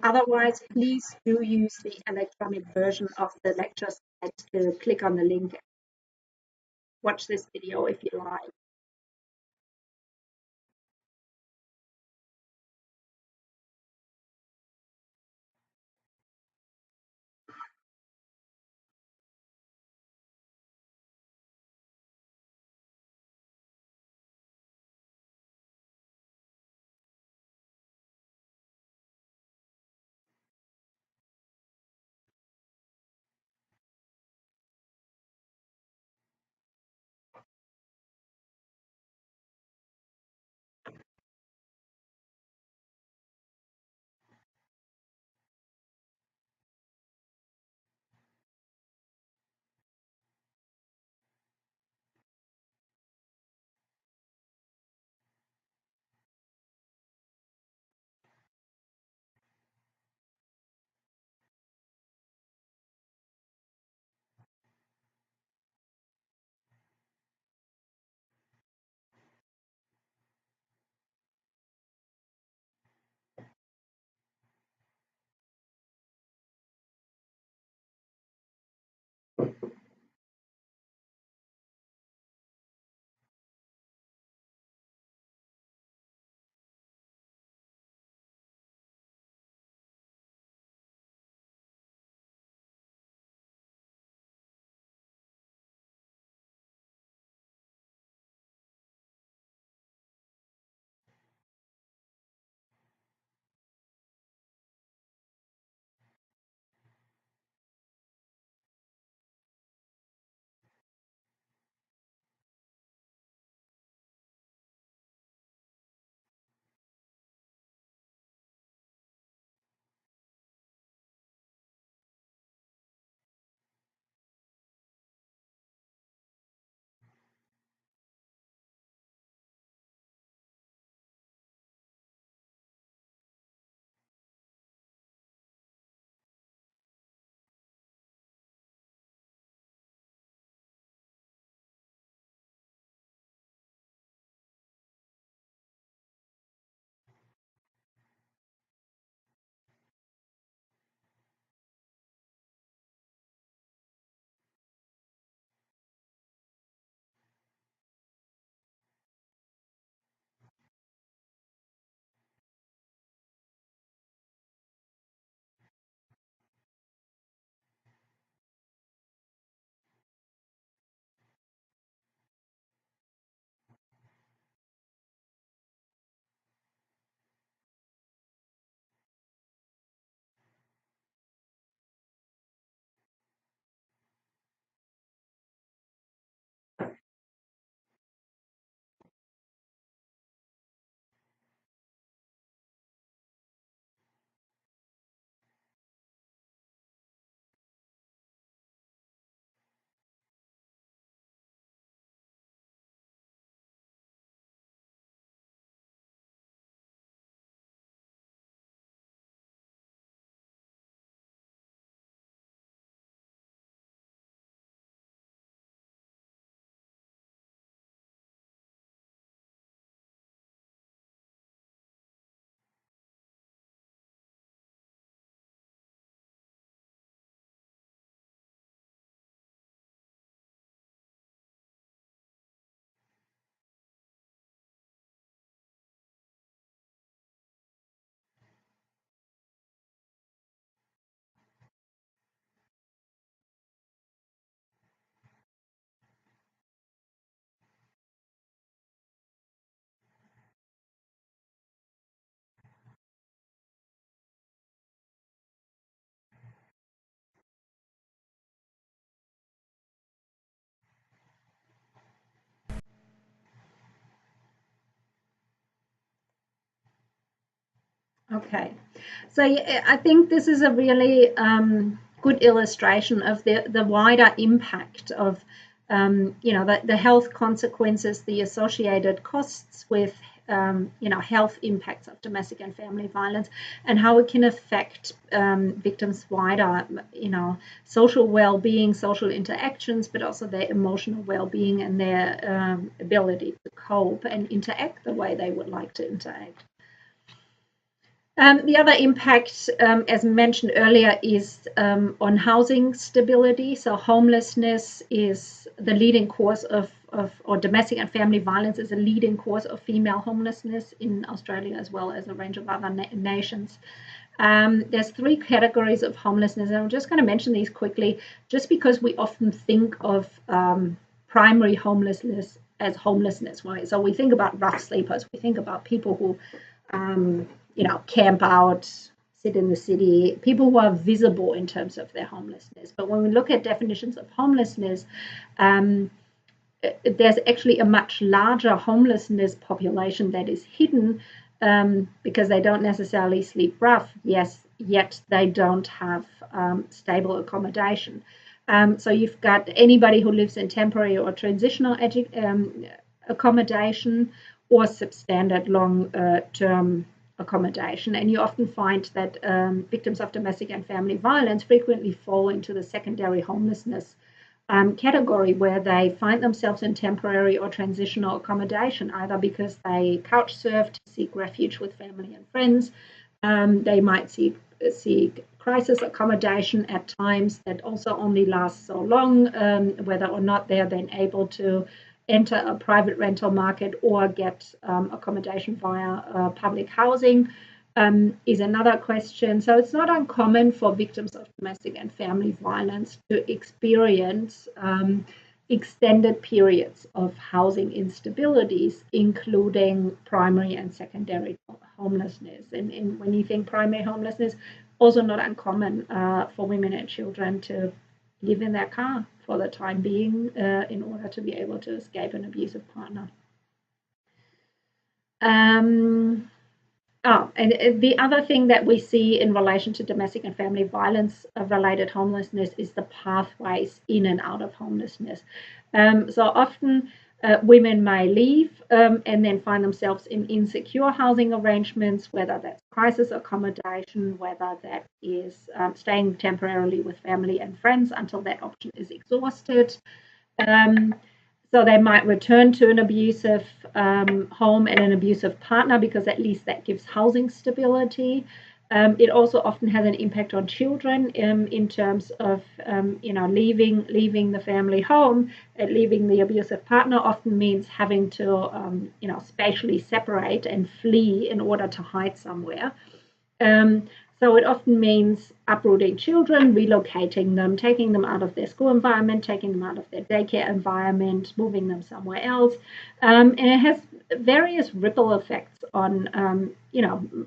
Otherwise, please do use the electronic version of the lecture slides to click on the link. Watch this video if you like. Okay. So I think this is a really good illustration of the wider impact of, the health consequences, the associated costs with, health impacts of domestic and family violence, and how it can affect victims' wider, social well-being, social interactions, but also their emotional well-being and their ability to cope and interact the way they would like to interact. The other impact, as mentioned earlier, is on housing stability. So homelessness is the leading cause or domestic and family violence is a leading cause of female homelessness in Australia as well as a range of other nations. There's three categories of homelessness, and I'm just going to mention these quickly, just because we often think of primary homelessness as homelessness, right? So we think about rough sleepers, we think about people who camp out, sit in the city, people who are visible in terms of their homelessness. But when we look at definitions of homelessness, there's actually a much larger homelessness population that is hidden because they don't necessarily sleep rough, yes, yet they don't have stable accommodation. So you've got anybody who lives in temporary or transitional accommodation or substandard long-term accommodation. And you often find that victims of domestic and family violence frequently fall into the secondary homelessness category, where they find themselves in temporary or transitional accommodation, either because they couch surf to seek refuge with family and friends. They might seek crisis accommodation at times that also only lasts so long, whether or not they're then able to enter a private rental market or get accommodation via public housing is another question. So it's not uncommon for victims of domestic and family violence to experience extended periods of housing instabilities, including primary and secondary homelessness. And when you think primary homelessness, also not uncommon for women and children to live in their car for the time being in order to be able to escape an abusive partner. And the other thing that we see in relation to domestic and family violence related homelessness is the pathways in and out of homelessness. So often women may leave and then find themselves in insecure housing arrangements, whether that's crisis accommodation, whether that is staying temporarily with family and friends until that option is exhausted. So they might return to an abusive home and an abusive partner, because at least that gives housing stability. It also often has an impact on children in terms of leaving the family home. Leaving the abusive partner often means having to spatially separate and flee in order to hide somewhere. So it often means uprooting children, relocating them, taking them out of their school environment, taking them out of their daycare environment, moving them somewhere else. And it has various ripple effects on,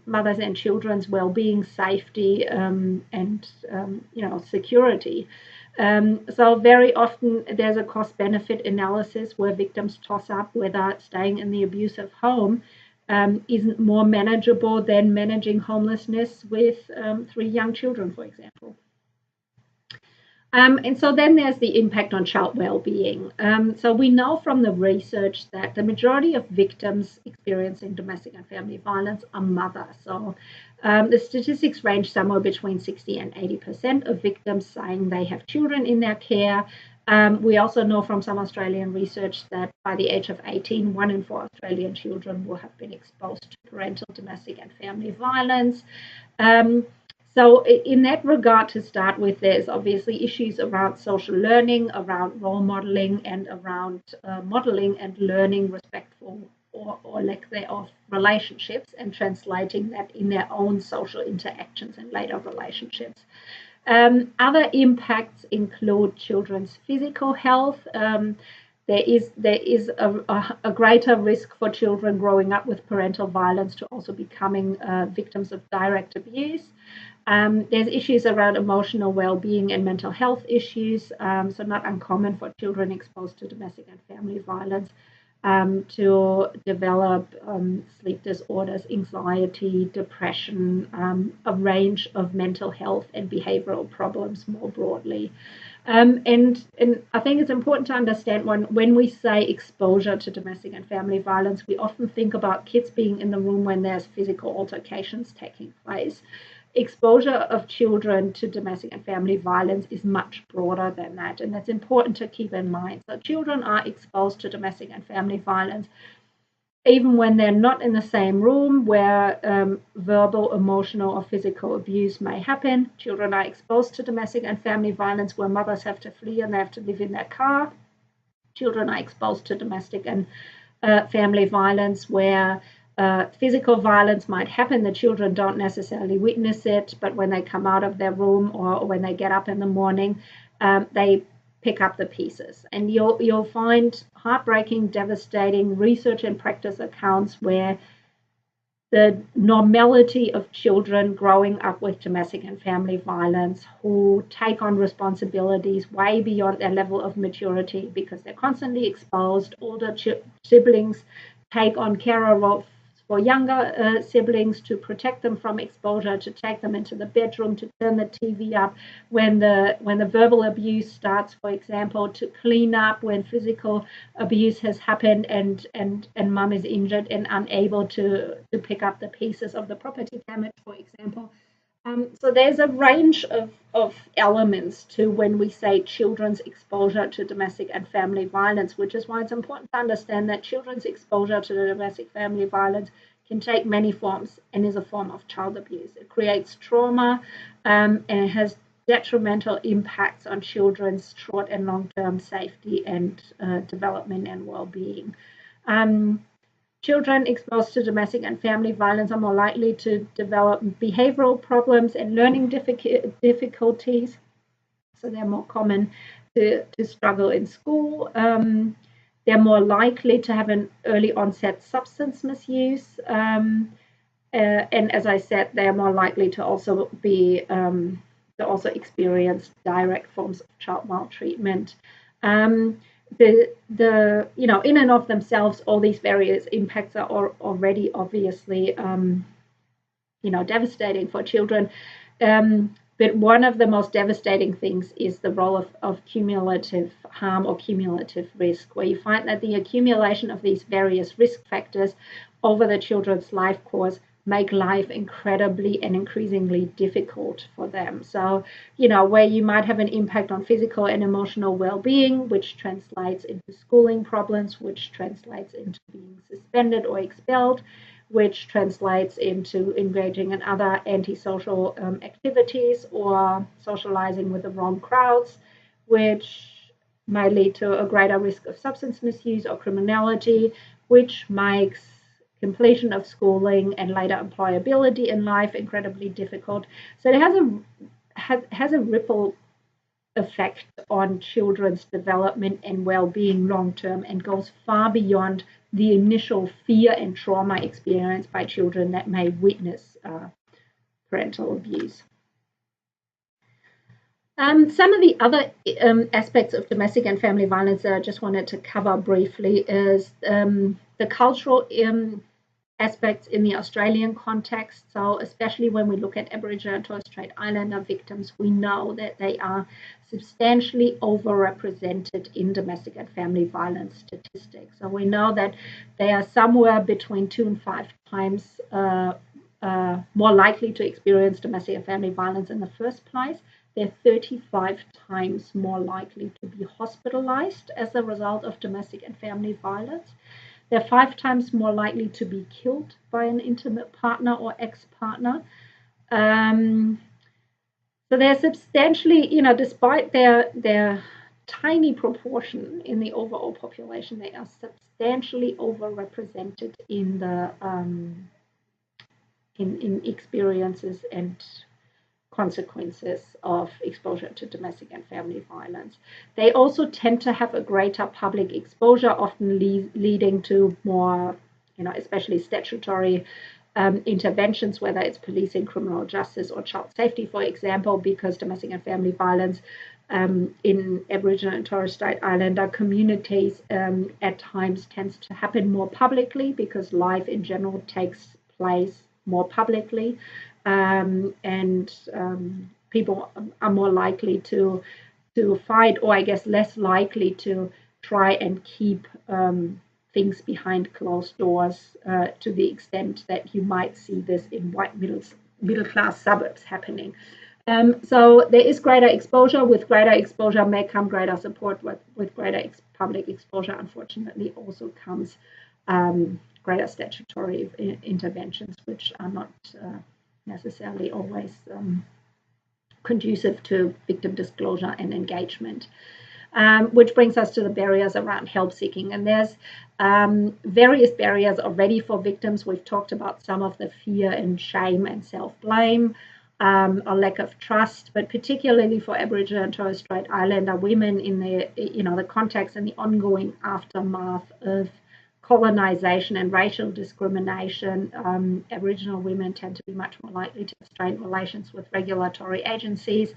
mothers and children's well-being, safety, and security. So very often there's a cost-benefit analysis where victims toss up whether staying in the abusive home isn't more manageable than managing homelessness with 3 young children, for example. And so then there's the impact on child well-being. So we know from the research that the majority of victims experiencing domestic and family violence are mothers. So the statistics range somewhere between 60 and 80% of victims saying they have children in their care. We also know from some Australian research that by the age of 18, 1 in 4 Australian children will have been exposed to parental, domestic and family violence. So in that regard, to start with, there's obviously issues around social learning, around role modeling, and around modeling and learning respectful or lack thereof relationships, and translating that in their own social interactions and later relationships. Other impacts include children's physical health. There is a greater risk for children growing up with parental violence to also becoming victims of direct abuse. There's issues around emotional well-being and mental health issues, so not uncommon for children exposed to domestic and family violence to develop sleep disorders, anxiety, depression, a range of mental health and behavioral problems more broadly. And I think it's important to understand when we say exposure to domestic and family violence, we often think about kids being in the room when there's physical altercations taking place. Exposure of children to domestic and family violence is much broader than that, and that's important to keep in mind. So children are exposed to domestic and family violence even when they're not in the same room where verbal, emotional, or physical abuse may happen. Children are exposed to domestic and family violence where mothers have to flee and they have to live in their car. Children are exposed to domestic and family violence where physical violence might happen. The children don't necessarily witness it, but when they come out of their room or when they get up in the morning, they pick up the pieces. And you'll find heartbreaking, devastating research and practice accounts where the normality of children growing up with domestic and family violence who take on responsibilities way beyond their level of maturity because they're constantly exposed. Older siblings take on carer roles for younger siblings to protect them from exposure, to take them into the bedroom, to turn the TV up when the verbal abuse starts, for example, to clean up when physical abuse has happened and mum is injured and unable to pick up the pieces of the property damage, for example. So there's a range of elements to when we say children's exposure to domestic and family violence, which is why it's important to understand that children's exposure to the domestic family violence can take many forms and is a form of child abuse. It creates trauma and it has detrimental impacts on children's short and long-term safety and development and well-being. Children exposed to domestic and family violence are more likely to develop behavioral problems and learning difficulties. So they're more common to struggle in school. They're more likely to have an early onset substance misuse. And as I said, they're more likely to also be to also experience direct forms of child maltreatment. In and of themselves, all these various impacts are already obviously, devastating for children. But one of the most devastating things is the role of cumulative harm or cumulative risk, where you find that the accumulation of these various risk factors over the children's life course make life incredibly and increasingly difficult for them. So, where you might have an impact on physical and emotional well-being, which translates into schooling problems, which translates into being suspended or expelled, which translates into engaging in other antisocial activities or socializing with the wrong crowds, which may lead to a greater risk of substance misuse or criminality, which makes completion of schooling and later employability in life incredibly difficult. So it has a ripple effect on children's development and well-being long-term and goes far beyond the initial fear and trauma experienced by children that may witness parental abuse. Some of the other aspects of domestic and family violence that I just wanted to cover briefly is the cultural aspects in the Australian context. So especially when we look at Aboriginal and Torres Strait Islander victims, we know that they are substantially overrepresented in domestic and family violence statistics. So we know that they are somewhere between 2 and 5 times more likely to experience domestic and family violence in the first place. They're 35 times more likely to be hospitalized as a result of domestic and family violence. They're 5 times more likely to be killed by an intimate partner or ex-partner. So they're substantially, despite their tiny proportion in the overall population, they are substantially overrepresented in the in experiences and consequences of exposure to domestic and family violence. They also tend to have a greater public exposure, often leading to more, especially statutory interventions, whether it's policing, criminal justice, or child safety, for example, because domestic and family violence in Aboriginal and Torres Strait Islander communities at times tends to happen more publicly because life in general takes place more publicly, and people are more likely to fight, or I guess less likely to try and keep things behind closed doors to the extent that you might see this in white middle class suburbs happening. So there is greater exposure. With greater exposure may come greater support. With greater public exposure, unfortunately, also comes greater statutory interventions, which are not necessarily always conducive to victim disclosure and engagement. Which brings us to the barriers around help seeking. And there's various barriers already for victims. We've talked about some of the fear and shame and self-blame, a lack of trust, but particularly for Aboriginal and Torres Strait Islander women in the context and the ongoing aftermath of colonization and racial discrimination. Aboriginal women tend to be much more likely to have strained relations with regulatory agencies.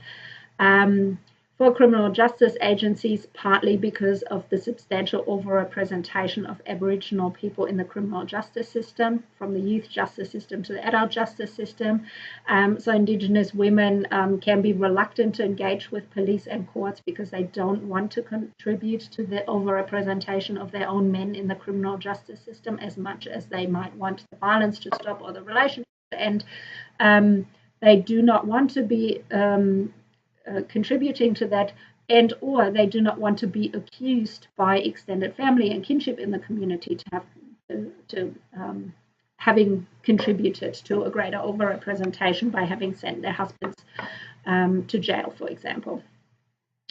For criminal justice agencies, partly because of the substantial overrepresentation of Aboriginal people in the criminal justice system, from the youth justice system to the adult justice system. So Indigenous women can be reluctant to engage with police and courts because they don't want to contribute to the overrepresentation of their own men in the criminal justice system as much as they might want the violence to stop or the relationship to end. They do not want to be contributing to that, and or they do not want to be accused by extended family and kinship in the community to having contributed to a greater overrepresentation by having sent their husbands to jail, for example.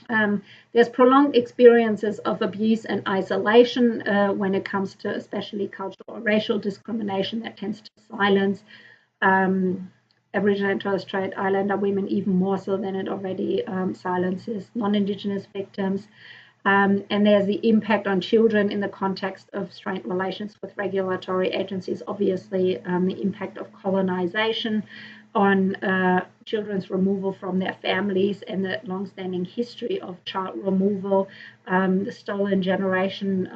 There's prolonged experiences of abuse and isolation when it comes to especially cultural or racial discrimination that tends to silence Aboriginal and Torres Strait Islander women even more so than it already silences non-Indigenous victims. And there's the impact on children in the context of strained relations with regulatory agencies. Obviously, the impact of colonization on children's removal from their families and the long-standing history of child removal, the stolen generation,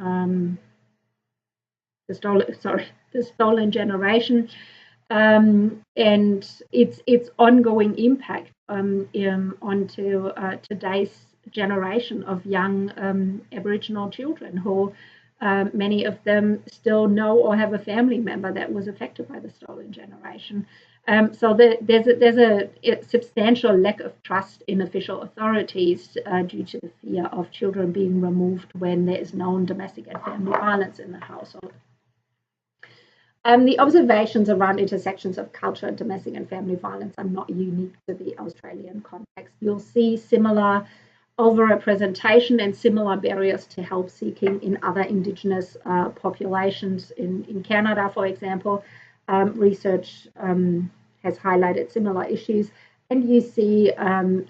and its ongoing impact onto today's generation of young Aboriginal children who many of them still know or have a family member that was affected by the stolen generation. So there's a substantial lack of trust in official authorities due to the fear of children being removed when there is known domestic and family violence in the household. The observations around intersections of culture, domestic and family violence are not unique to the Australian context. You'll see similar overrepresentation and similar barriers to help seeking in other Indigenous populations. In Canada, for example, research has highlighted similar issues, and you see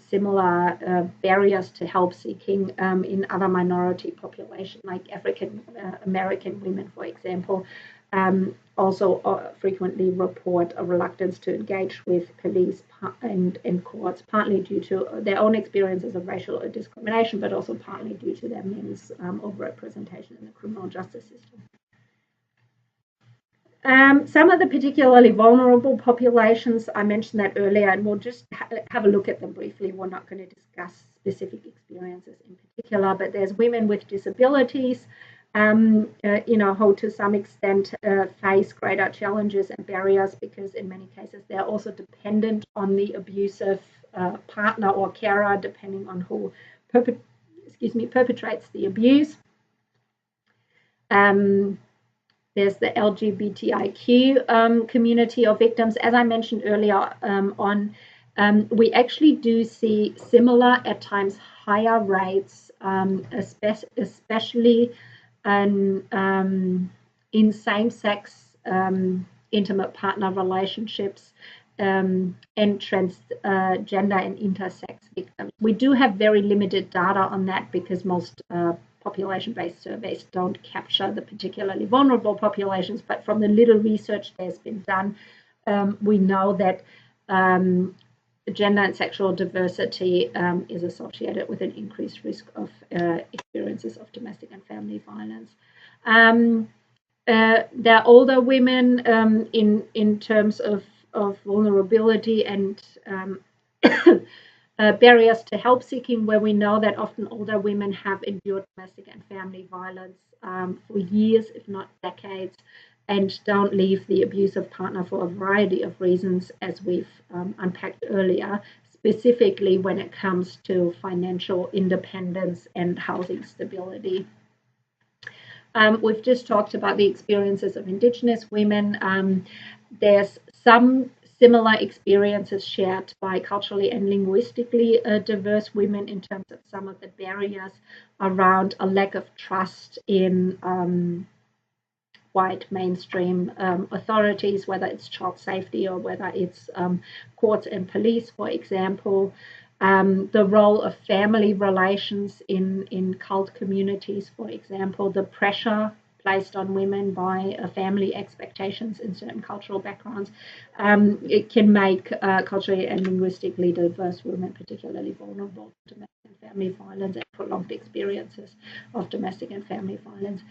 similar barriers to help seeking in other minority populations, like African American women, for example. Also frequently report a reluctance to engage with police and courts, partly due to their own experiences of racial discrimination, but also partly due to their men's overrepresentation in the criminal justice system. Some of the particularly vulnerable populations, I mentioned that earlier, and we'll just have a look at them briefly. We're not going to discuss specific experiences in particular, but there's women with disabilities, who to some extent face greater challenges and barriers because in many cases they're also dependent on the abusive partner or carer, depending on who perpetrates the abuse. There's the LGBTIQ community of victims. As I mentioned earlier we actually do see similar, at times higher rates, especially in same-sex intimate partner relationships and transgender and intersex victims. We do have very limited data on that because most population-based surveys don't capture the particularly vulnerable populations, but from the little research that's been done, we know that gender and sexual diversity is associated with an increased risk of experiences of domestic and family violence. There are older women in terms of vulnerability and barriers to help seeking, where we know that often older women have endured domestic and family violence for years, if not decades, and don't leave the abusive partner for a variety of reasons, as we've unpacked earlier, specifically when it comes to financial independence and housing stability. We've just talked about the experiences of Indigenous women. There's some similar experiences shared by culturally and linguistically diverse women in terms of some of the barriers around a lack of trust in white mainstream authorities, whether it's child safety or whether it's courts and police, for example. The role of family relations in cult communities, for example, the pressure placed on women by family expectations in certain cultural backgrounds, it can make culturally and linguistically diverse women particularly vulnerable to domestic and family violence and prolonged experiences of domestic and family violence.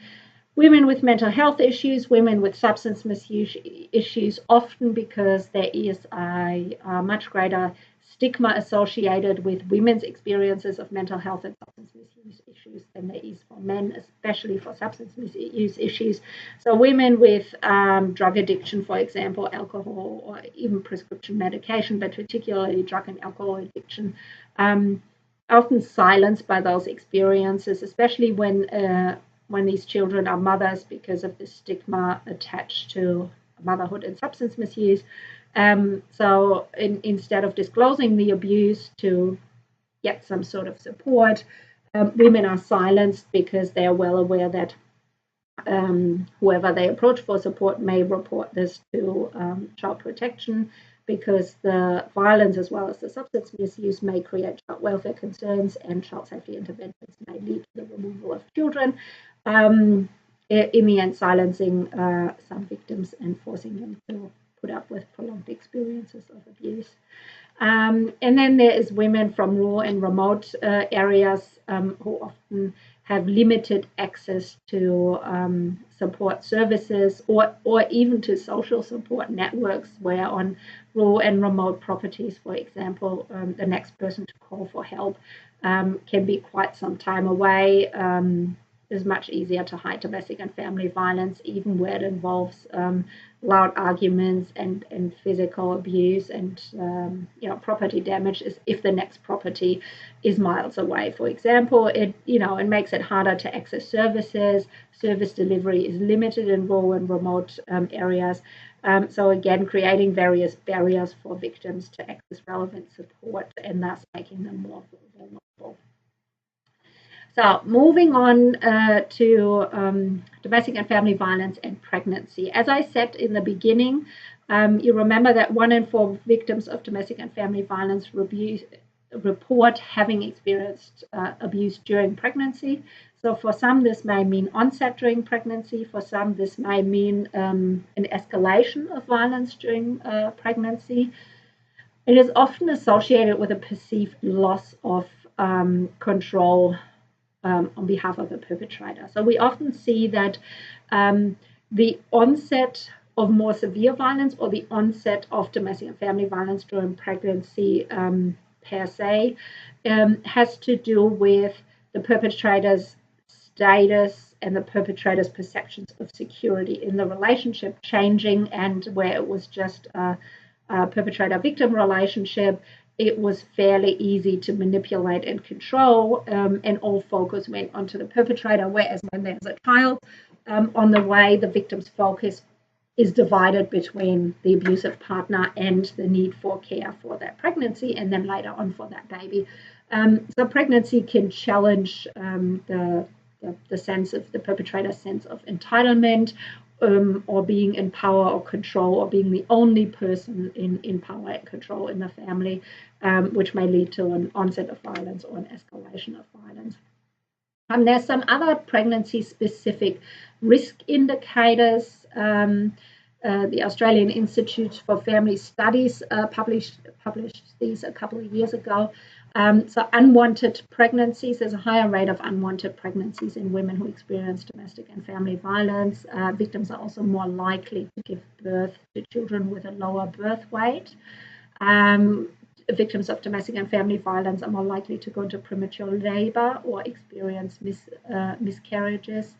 Women with mental health issues, women with substance misuse issues, often because there is a much greater stigma associated with women's experiences of mental health and substance misuse issues than there is for men, especially for substance misuse issues. So women with drug addiction, for example, alcohol or even prescription medication, but particularly drug and alcohol addiction, often silenced by those experiences, especially when these children are mothers because of the stigma attached to motherhood and substance misuse. So instead of disclosing the abuse to get some sort of support, women are silenced because they are well aware that whoever they approach for support may report this to child protection, because the violence as well as the substance misuse may create child welfare concerns, and child safety interventions may lead to the removal of children, in the end silencing some victims and forcing them to put up with prolonged experiences of abuse. And then there is women from rural and remote areas who often have limited access to support services or even to social support networks, where on rural and remote properties, for example, the next person to call for help can be quite some time away. It's much easier to hide domestic and family violence, even where it involves loud arguments and physical abuse and property damage, is if the next property is miles away. For example, it makes it harder to access services. Service delivery is limited in rural and remote areas. So again, creating various barriers for victims to access relevant support and thus making them more vulnerable. So moving on to domestic and family violence and pregnancy. As I said in the beginning, you remember that 1 in 4 victims of domestic and family violence report having experienced abuse during pregnancy. So for some, this may mean onset during pregnancy. For some, this may mean an escalation of violence during pregnancy. It is often associated with a perceived loss of control on behalf of the perpetrator. So we often see that the onset of more severe violence or the onset of domestic and family violence during pregnancy per se has to do with the perpetrator's status and the perpetrator's perceptions of security in the relationship changing, and where it was just a perpetrator-victim relationship, it was fairly easy to manipulate and control, and all focus went onto the perpetrator, whereas when there's a child on the way, the victim's focus is divided between the abusive partner and the need for care for that pregnancy, and then later on for that baby. So pregnancy can challenge the sense of the perpetrator's sense of entitlement, or being in power or control, or being the only person in power and control in the family, which may lead to an onset of violence or an escalation of violence. There's some other pregnancy-specific risk indicators the Australian Institute for Family Studies published these a couple of years ago. So unwanted pregnancies, there's a higher rate of unwanted pregnancies in women who experience domestic and family violence. Victims are also more likely to give birth to children with a lower birth weight. Victims of domestic and family violence are more likely to go into premature labor or experience miscarriages.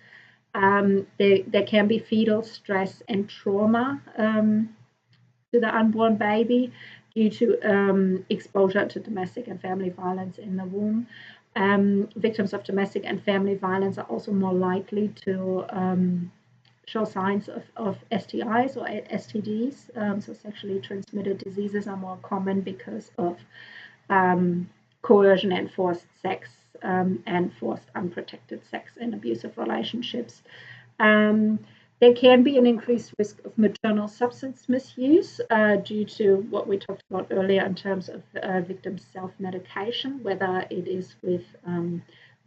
There can be fetal stress and trauma to the unborn baby due to exposure to domestic and family violence in the womb. Victims of domestic and family violence are also more likely to show signs of STIs or STDs. So sexually transmitted diseases are more common because of coercion and forced sex and forced unprotected sex in abusive relationships. There can be an increased risk of maternal substance misuse due to what we talked about earlier in terms of victims' self-medication, whether it is with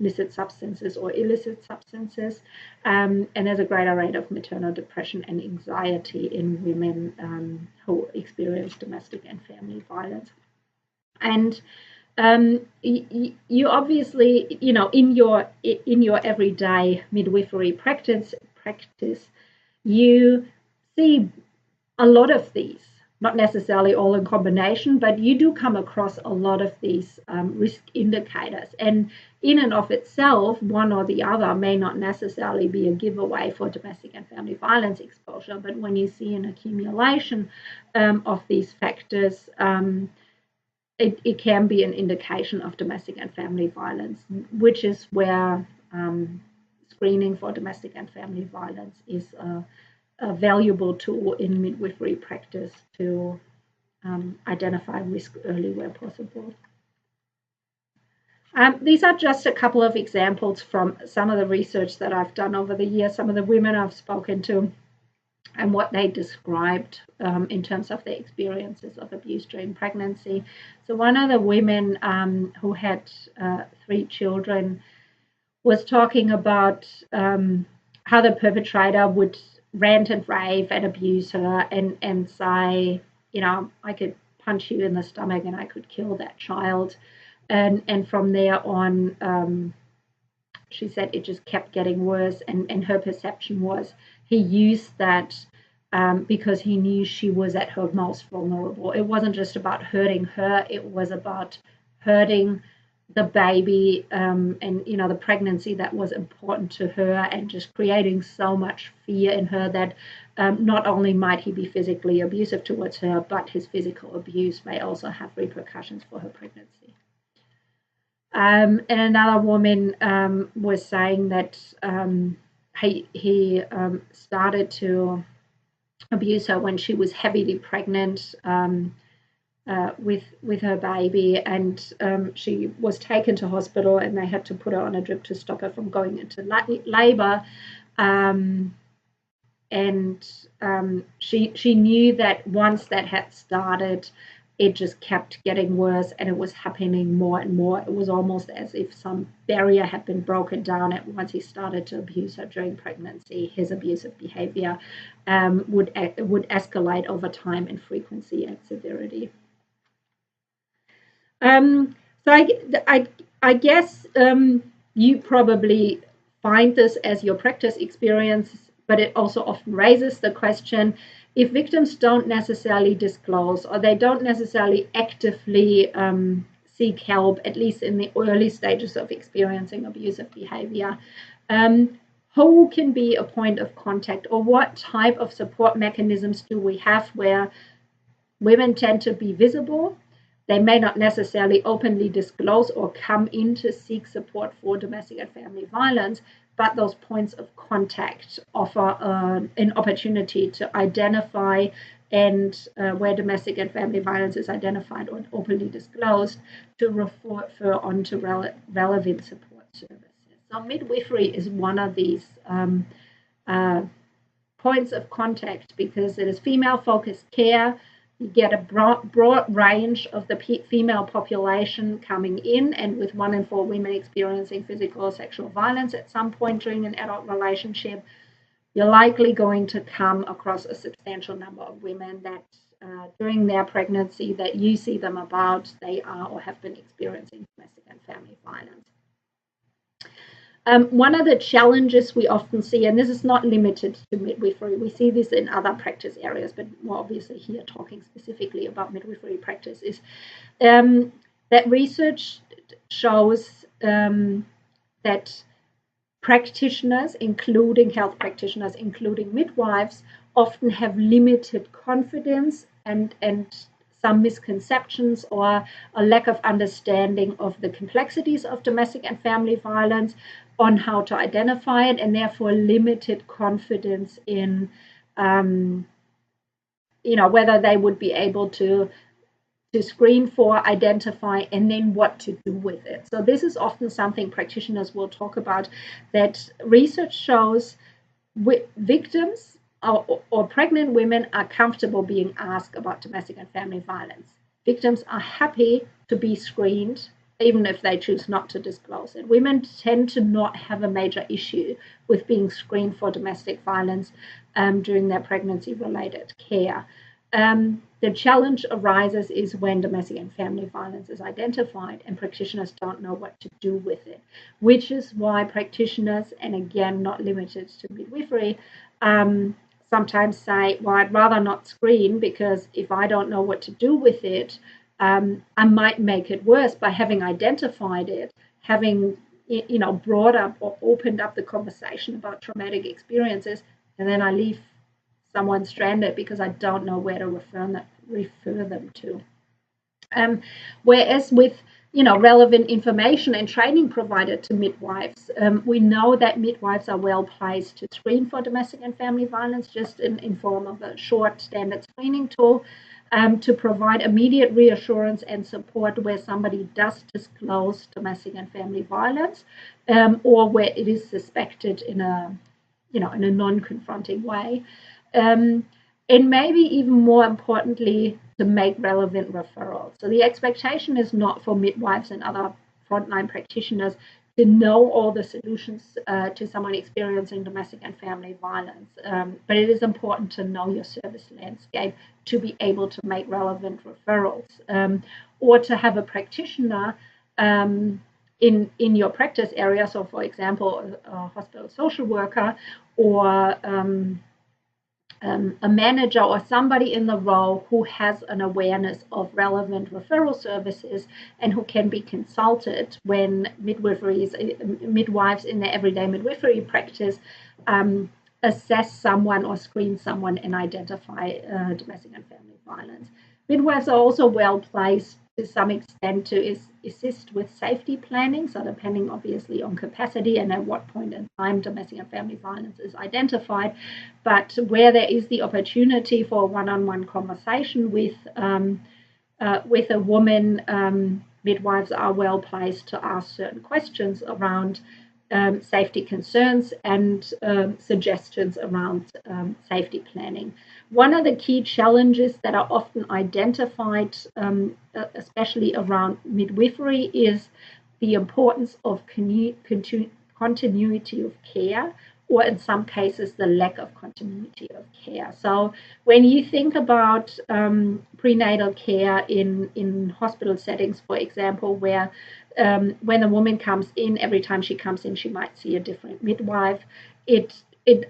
licit substances or illicit substances. And there's a greater rate of maternal depression and anxiety in women who experience domestic and family violence. And you obviously, in your everyday midwifery practice, you see a lot of these, not necessarily all in combination, but you do come across a lot of these risk indicators. And in and of itself, one or the other may not necessarily be a giveaway for domestic and family violence exposure, but when you see an accumulation of these factors, it can be an indication of domestic and family violence, which is where screening for domestic and family violence is a valuable tool in midwifery practice to identify risk early where possible. These are just a couple of examples from some of the research that I've done over the years, some of the women I've spoken to, and what they described in terms of their experiences of abuse during pregnancy. So one of the women who had 3 children was talking about how the perpetrator would rant and rave and abuse her and say, I could punch you in the stomach and I could kill that child. And from there on, she said it just kept getting worse. And her perception was he used that because he knew she was at her most vulnerable. It wasn't just about hurting her, it was about hurting the baby and the pregnancy that was important to her, and just creating so much fear in her that not only might he be physically abusive towards her, but his physical abuse may also have repercussions for her pregnancy. And another woman was saying that he started to abuse her when she was heavily pregnant with her baby, and she was taken to hospital and they had to put her on a drip to stop her from going into labor. She knew that once that had started, it just kept getting worse and it was happening more and more. It was almost as if some barrier had been broken down. And once he started to abuse her during pregnancy, his abusive behavior would escalate over time in frequency and severity. So I guess you probably find this as your practice experience, but it also often raises the question, if victims don't necessarily disclose or they don't necessarily actively seek help, at least in the early stages of experiencing abusive behavior, who can be a point of contact, or what type of support mechanisms do we have where women tend to be visible? They may not necessarily openly disclose or come in to seek support for domestic and family violence, but those points of contact offer an opportunity to identify, and where domestic and family violence is identified or openly disclosed, to refer on to relevant support services. So midwifery is one of these points of contact because it is female-focused care. You get a broad range of the female population coming in, and with 1 in 4 women experiencing physical or sexual violence at some point during an adult relationship, you're likely going to come across a substantial number of women that during their pregnancy that you see them about, they are or have been experiencing domestic and family violence. One of the challenges we often see, and this is not limited to midwifery, we see this in other practice areas, but more obviously here talking specifically about midwifery practice, is that research shows that practitioners, including health practitioners, including midwives, often have limited confidence and some misconceptions or a lack of understanding of the complexities of domestic and family violence, on how to identify it, and therefore limited confidence in whether they would be able to screen for, identify, and then what to do with it. So this is often something practitioners will talk about, that research shows victims or pregnant women are comfortable being asked about domestic and family violence. Victims are happy to be screened, even if they choose not to disclose it. Women tend to not have a major issue with being screened for domestic violence during their pregnancy-related care. The challenge arises is when domestic and family violence is identified and practitioners don't know what to do with it, which is why practitioners, and again, not limited to midwifery, sometimes say, well, I'd rather not screen, because if I don't know what to do with it, I might make it worse by having identified it, having brought up or opened up the conversation about traumatic experiences, and then I leave someone stranded because I don't know where to refer them to. Whereas with relevant information and training provided to midwives, we know that midwives are well placed to screen for domestic and family violence, just in form of a short standard screening tool, to provide immediate reassurance and support where somebody does disclose domestic and family violence, or where it is suspected in a non-confronting way. And maybe even more importantly, to make relevant referrals. So the expectation is not for midwives and other frontline practitioners to know all the solutions to someone experiencing domestic and family violence, but it is important to know your service landscape to be able to make relevant referrals, or to have a practitioner in your practice area. So, for example, a hospital social worker or a manager or somebody in the role who has an awareness of relevant referral services and who can be consulted when midwives in their everyday midwifery practice assess someone or screen someone and identify domestic and family violence. Midwives are also well placed to some extent to assist with safety planning, so depending obviously on capacity and at what point in time domestic and family violence is identified, but where there is the opportunity for a one-on-one conversation with a woman, midwives are well placed to ask certain questions around safety concerns and suggestions around safety planning. One of the key challenges that are often identified, especially around midwifery, is the importance of continuity of care, or in some cases, the lack of continuity of care. So when you think about prenatal care in hospital settings, for example, where when a woman comes in, every time she comes in, she might see a different midwife. It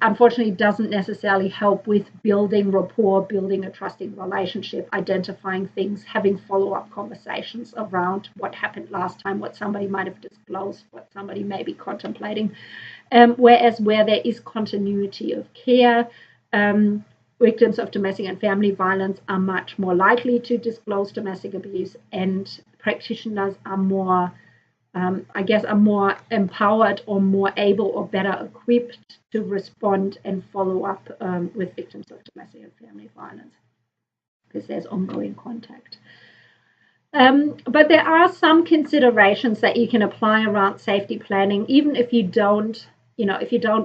unfortunately doesn't necessarily help with building rapport, building a trusting relationship, identifying things, having follow-up conversations around what happened last time, what somebody might have disclosed, what somebody may be contemplating. Whereas where there is continuity of care, victims of domestic and family violence are much more likely to disclose domestic abuse, and practitioners are more empowered or more able or better equipped to respond and follow up with victims of domestic and family violence, because there's ongoing contact. But there are some considerations that you can apply around safety planning, even if you don't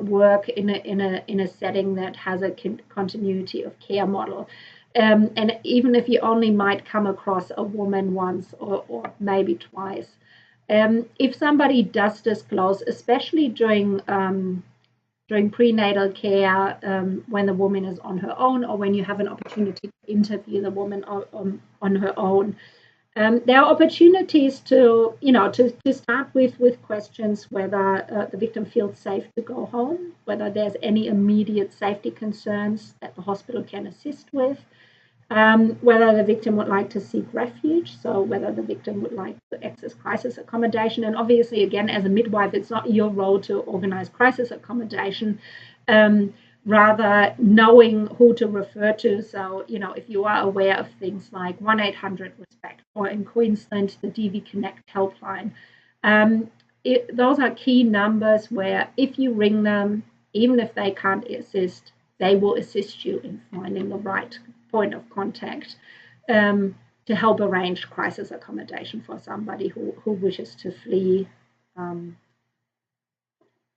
work in a setting that has a continuity of care model. And even if you only might come across a woman once or maybe twice. If somebody does disclose, especially during during prenatal care, when the woman is on her own, or when you have an opportunity to interview the woman on her own. There are opportunities to, to start with questions whether the victim feels safe to go home, whether there's any immediate safety concerns that the hospital can assist with, whether the victim would like to seek refuge, so whether the victim would like to access crisis accommodation. And obviously, again, as a midwife, it's not your role to organize crisis accommodation, rather knowing who to refer to. So, if you are aware of things like 1-800-RESPECT, or in Queensland, the DV Connect helpline, those are key numbers where if you ring them, even if they can't assist, they will assist you in finding the right point of contact to help arrange crisis accommodation for somebody who wishes to flee,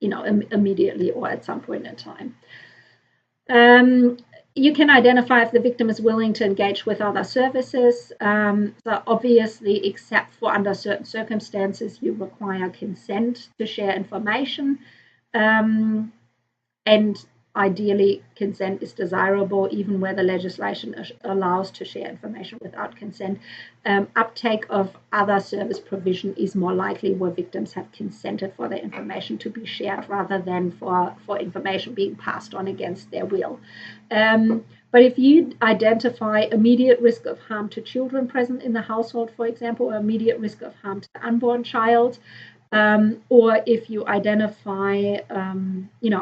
immediately or at some point in time. You can identify if the victim is willing to engage with other services. So obviously, except for under certain circumstances, you require consent to share information. And ideally, consent is desirable, even where the legislation allows to share information without consent. Uptake of other service provision is more likely where victims have consented for their information to be shared rather than for information being passed on against their will. But if you identify immediate risk of harm to children present in the household, for example, or immediate risk of harm to the unborn child, or if you identify,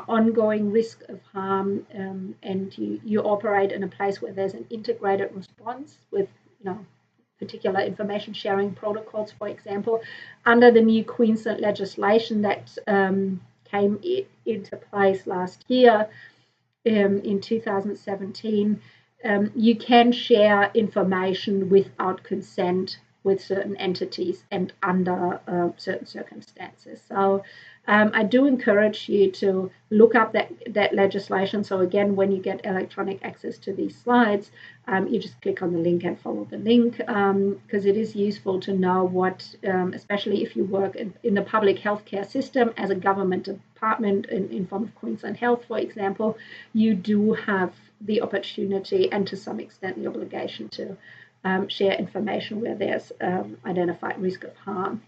ongoing risk of harm, and you operate in a place where there's an integrated response with, particular information sharing protocols, for example, under the new Queensland legislation that came into place last year in 2017, you can share information without consent with certain entities and under certain circumstances. So I do encourage you to look up that legislation. So again, when you get electronic access to these slides, you just click on the link and follow the link, because it is useful to know what, especially if you work in the public healthcare system as a government department in form of Queensland Health, for example, you do have the opportunity and to some extent the obligation to share information where there's identified risk of harm.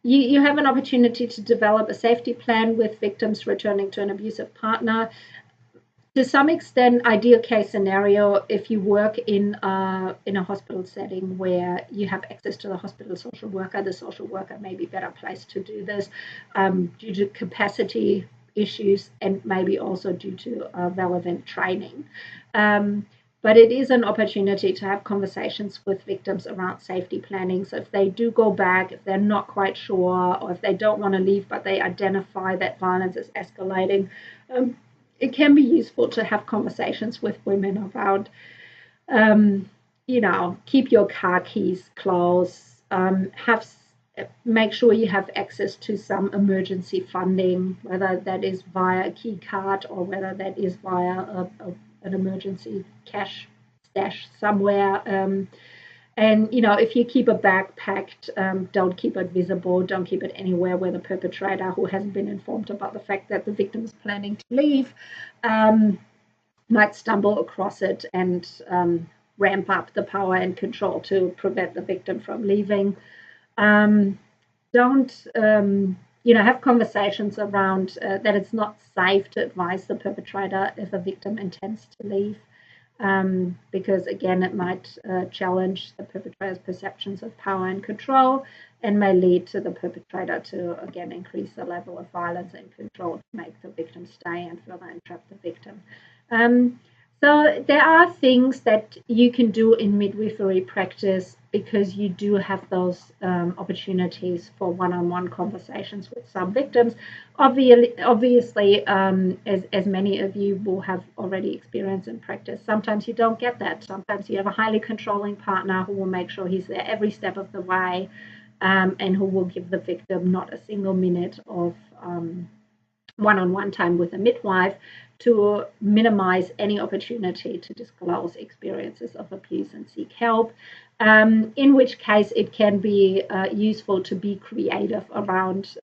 You have an opportunity to develop a safety plan with victims returning to an abusive partner. To some extent, ideal case scenario, if you work in a hospital setting where you have access to the hospital social worker, the social worker may be better placed to do this due to capacity issues and maybe also due to relevant training. But it is an opportunity to have conversations with victims around safety planning. So if they do go back, if they're not quite sure, or if they don't want to leave, but they identify that violence is escalating, it can be useful to have conversations with women around, keep your car keys close, make sure you have access to some emergency funding, whether that is via a key card or whether that is via an emergency cash stash somewhere. And, if you keep a bag packed, don't keep it visible. Don't keep it anywhere where the perpetrator, who hasn't been informed about the fact that the victim is planning to leave, might stumble across it and ramp up the power and control to prevent the victim from leaving. Don't have conversations around that it's not safe to advise the perpetrator if a victim intends to leave, because again, it might challenge the perpetrator's perceptions of power and control and may lead to the perpetrator to again increase the level of violence and control to make the victim stay and further entrap the victim. So there are things that you can do in midwifery practice because you do have those opportunities for one-on-one conversations with some victims. Obviously, as many of you will have already experienced in practice, sometimes you don't get that. Sometimes you have a highly controlling partner who will make sure he's there every step of the way, and who will give the victim not a single minute of one-on-one time with a midwife to minimize any opportunity to disclose experiences of abuse and seek help, in which case it can be useful to be creative around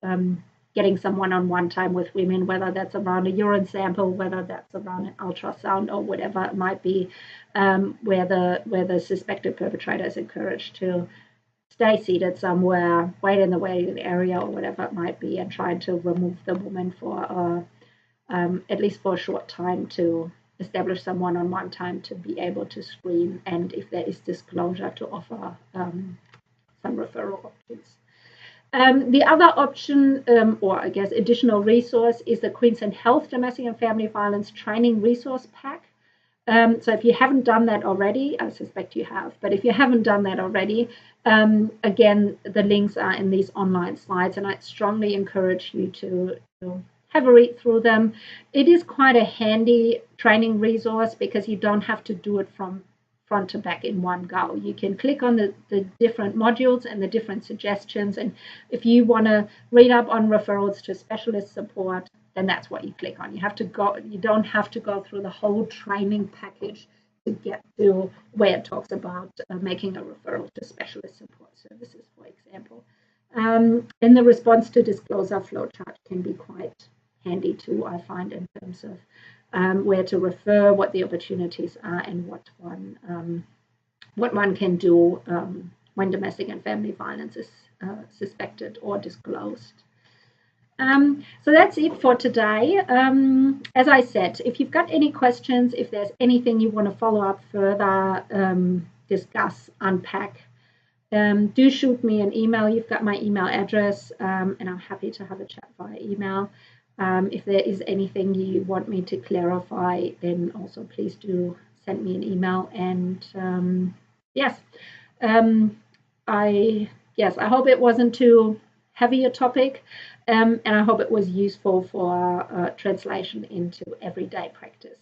getting some one-on-one time with women, whether that's around a urine sample, whether that's around an ultrasound or whatever it might be, where the suspected perpetrator is encouraged to stay seated somewhere, wait in the waiting area or whatever it might be, and try to remove the woman for at least for a short time to establish some one-on-one time to be able to screen, and if there is disclosure, to offer some referral options. The other option, or I guess additional resource, is the Queensland Health Domestic and Family Violence Training Resource Pack. So if you haven't done that already, I suspect you have, but if you haven't done that already, again, the links are in these online slides, and I strongly encourage you to have a read through them. It is quite a handy training resource because you don't have to do it from front to back in one go. You can click on the different modules and the different suggestions, and if you want to read up on referrals to specialist support, then that's what you click on. You don't have to go through the whole training package to get to where it talks about making a referral to specialist support services, for example. And the response to disclosure flowchart can be quite handy too, I find, in terms of where to refer, what the opportunities are, and what one can do when domestic and family violence is suspected or disclosed. So that's it for today. As I said, if you've got any questions, if there's anything you want to follow up further, discuss, unpack, do shoot me an email. You've got my email address, and I'm happy to have a chat via email. If there is anything you want me to clarify, then also please do send me an email. And I hope it wasn't too heavy a topic, and I hope it was useful for translation into everyday practice.